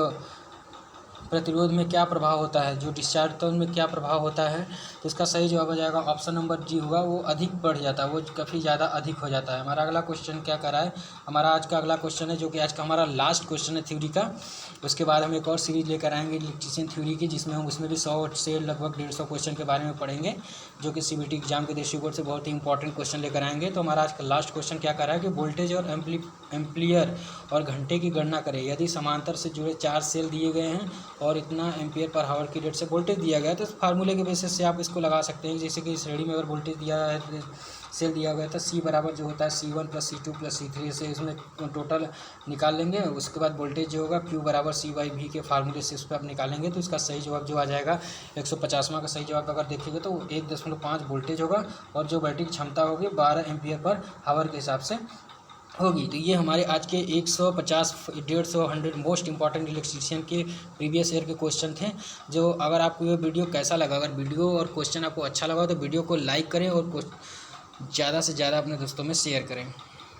प्रतिरोध में क्या प्रभाव होता है? जो डिस्चार्ज में क्या प्रभाव होता है? तो इसका सही जवाब हो जाएगा ऑप्शन नंबर जी होगा, वो अधिक बढ़ जाता है, वो काफ़ी ज़्यादा अधिक हो जाता है। हमारा अगला क्वेश्चन क्या कर रहा है? हमारा आज का अगला क्वेश्चन है जो कि आज का हमारा लास्ट क्वेश्चन है थ्योरी का। उसके बाद हम एक और सीरीज लेकर आएंगे इलेक्ट्रीशियन थ्योरी की, जिसमें हम उसमें भी 100 से लगभग 150 क्वेश्चन के बारे में पढ़ेंगे, जो कि CBT एग्जाम के दृष्टिकोण से बहुत ही इंपॉर्टेंट क्वेश्चन लेकर आएंगे। तो हमारा आज का लास्ट क्वेश्चन क्या कर रहा है कि वोल्टेज और एम्पलीयर और घंटे की गणना करें। यदि समांतर से जुड़े 4 सेल दिए गए हैं और इतना एम्पियर पर हावर की रेट से वोल्टेज दिया गया है, तो फार्मूले के बेसिस से आप इसको लगा सकते हैं। जैसे कि श्रेणी में अगर वोल्टेज दिया है सेल दिया गया था C बराबर जो होता है C1 + C2 + C3 से इसमें टोटल निकाल लेंगे। उसके बाद वोल्टेज जो होगा Q बराबर C/V के फार्मूले से उस पर आप निकालेंगे। तो इसका सही जवाब जो आ जाएगा 150वां का सही जवाब अगर देखेंगे तो 1.5 वोल्टेज होगा और जो बैटरी की क्षमता होगी 12 एम्पियर पर हावर के हिसाब से होगी। तो ये हमारे आज के 150, 150, 100 मोस्ट इंपॉर्टेंट इलेक्ट्रीशियन के प्रीवियस ईयर के क्वेश्चन थे। जो अगर आपको ये वीडियो कैसा लगा, अगर वीडियो और क्वेश्चन आपको अच्छा लगा तो वीडियो को लाइक करें और ज़्यादा से ज़्यादा अपने दोस्तों में शेयर करें।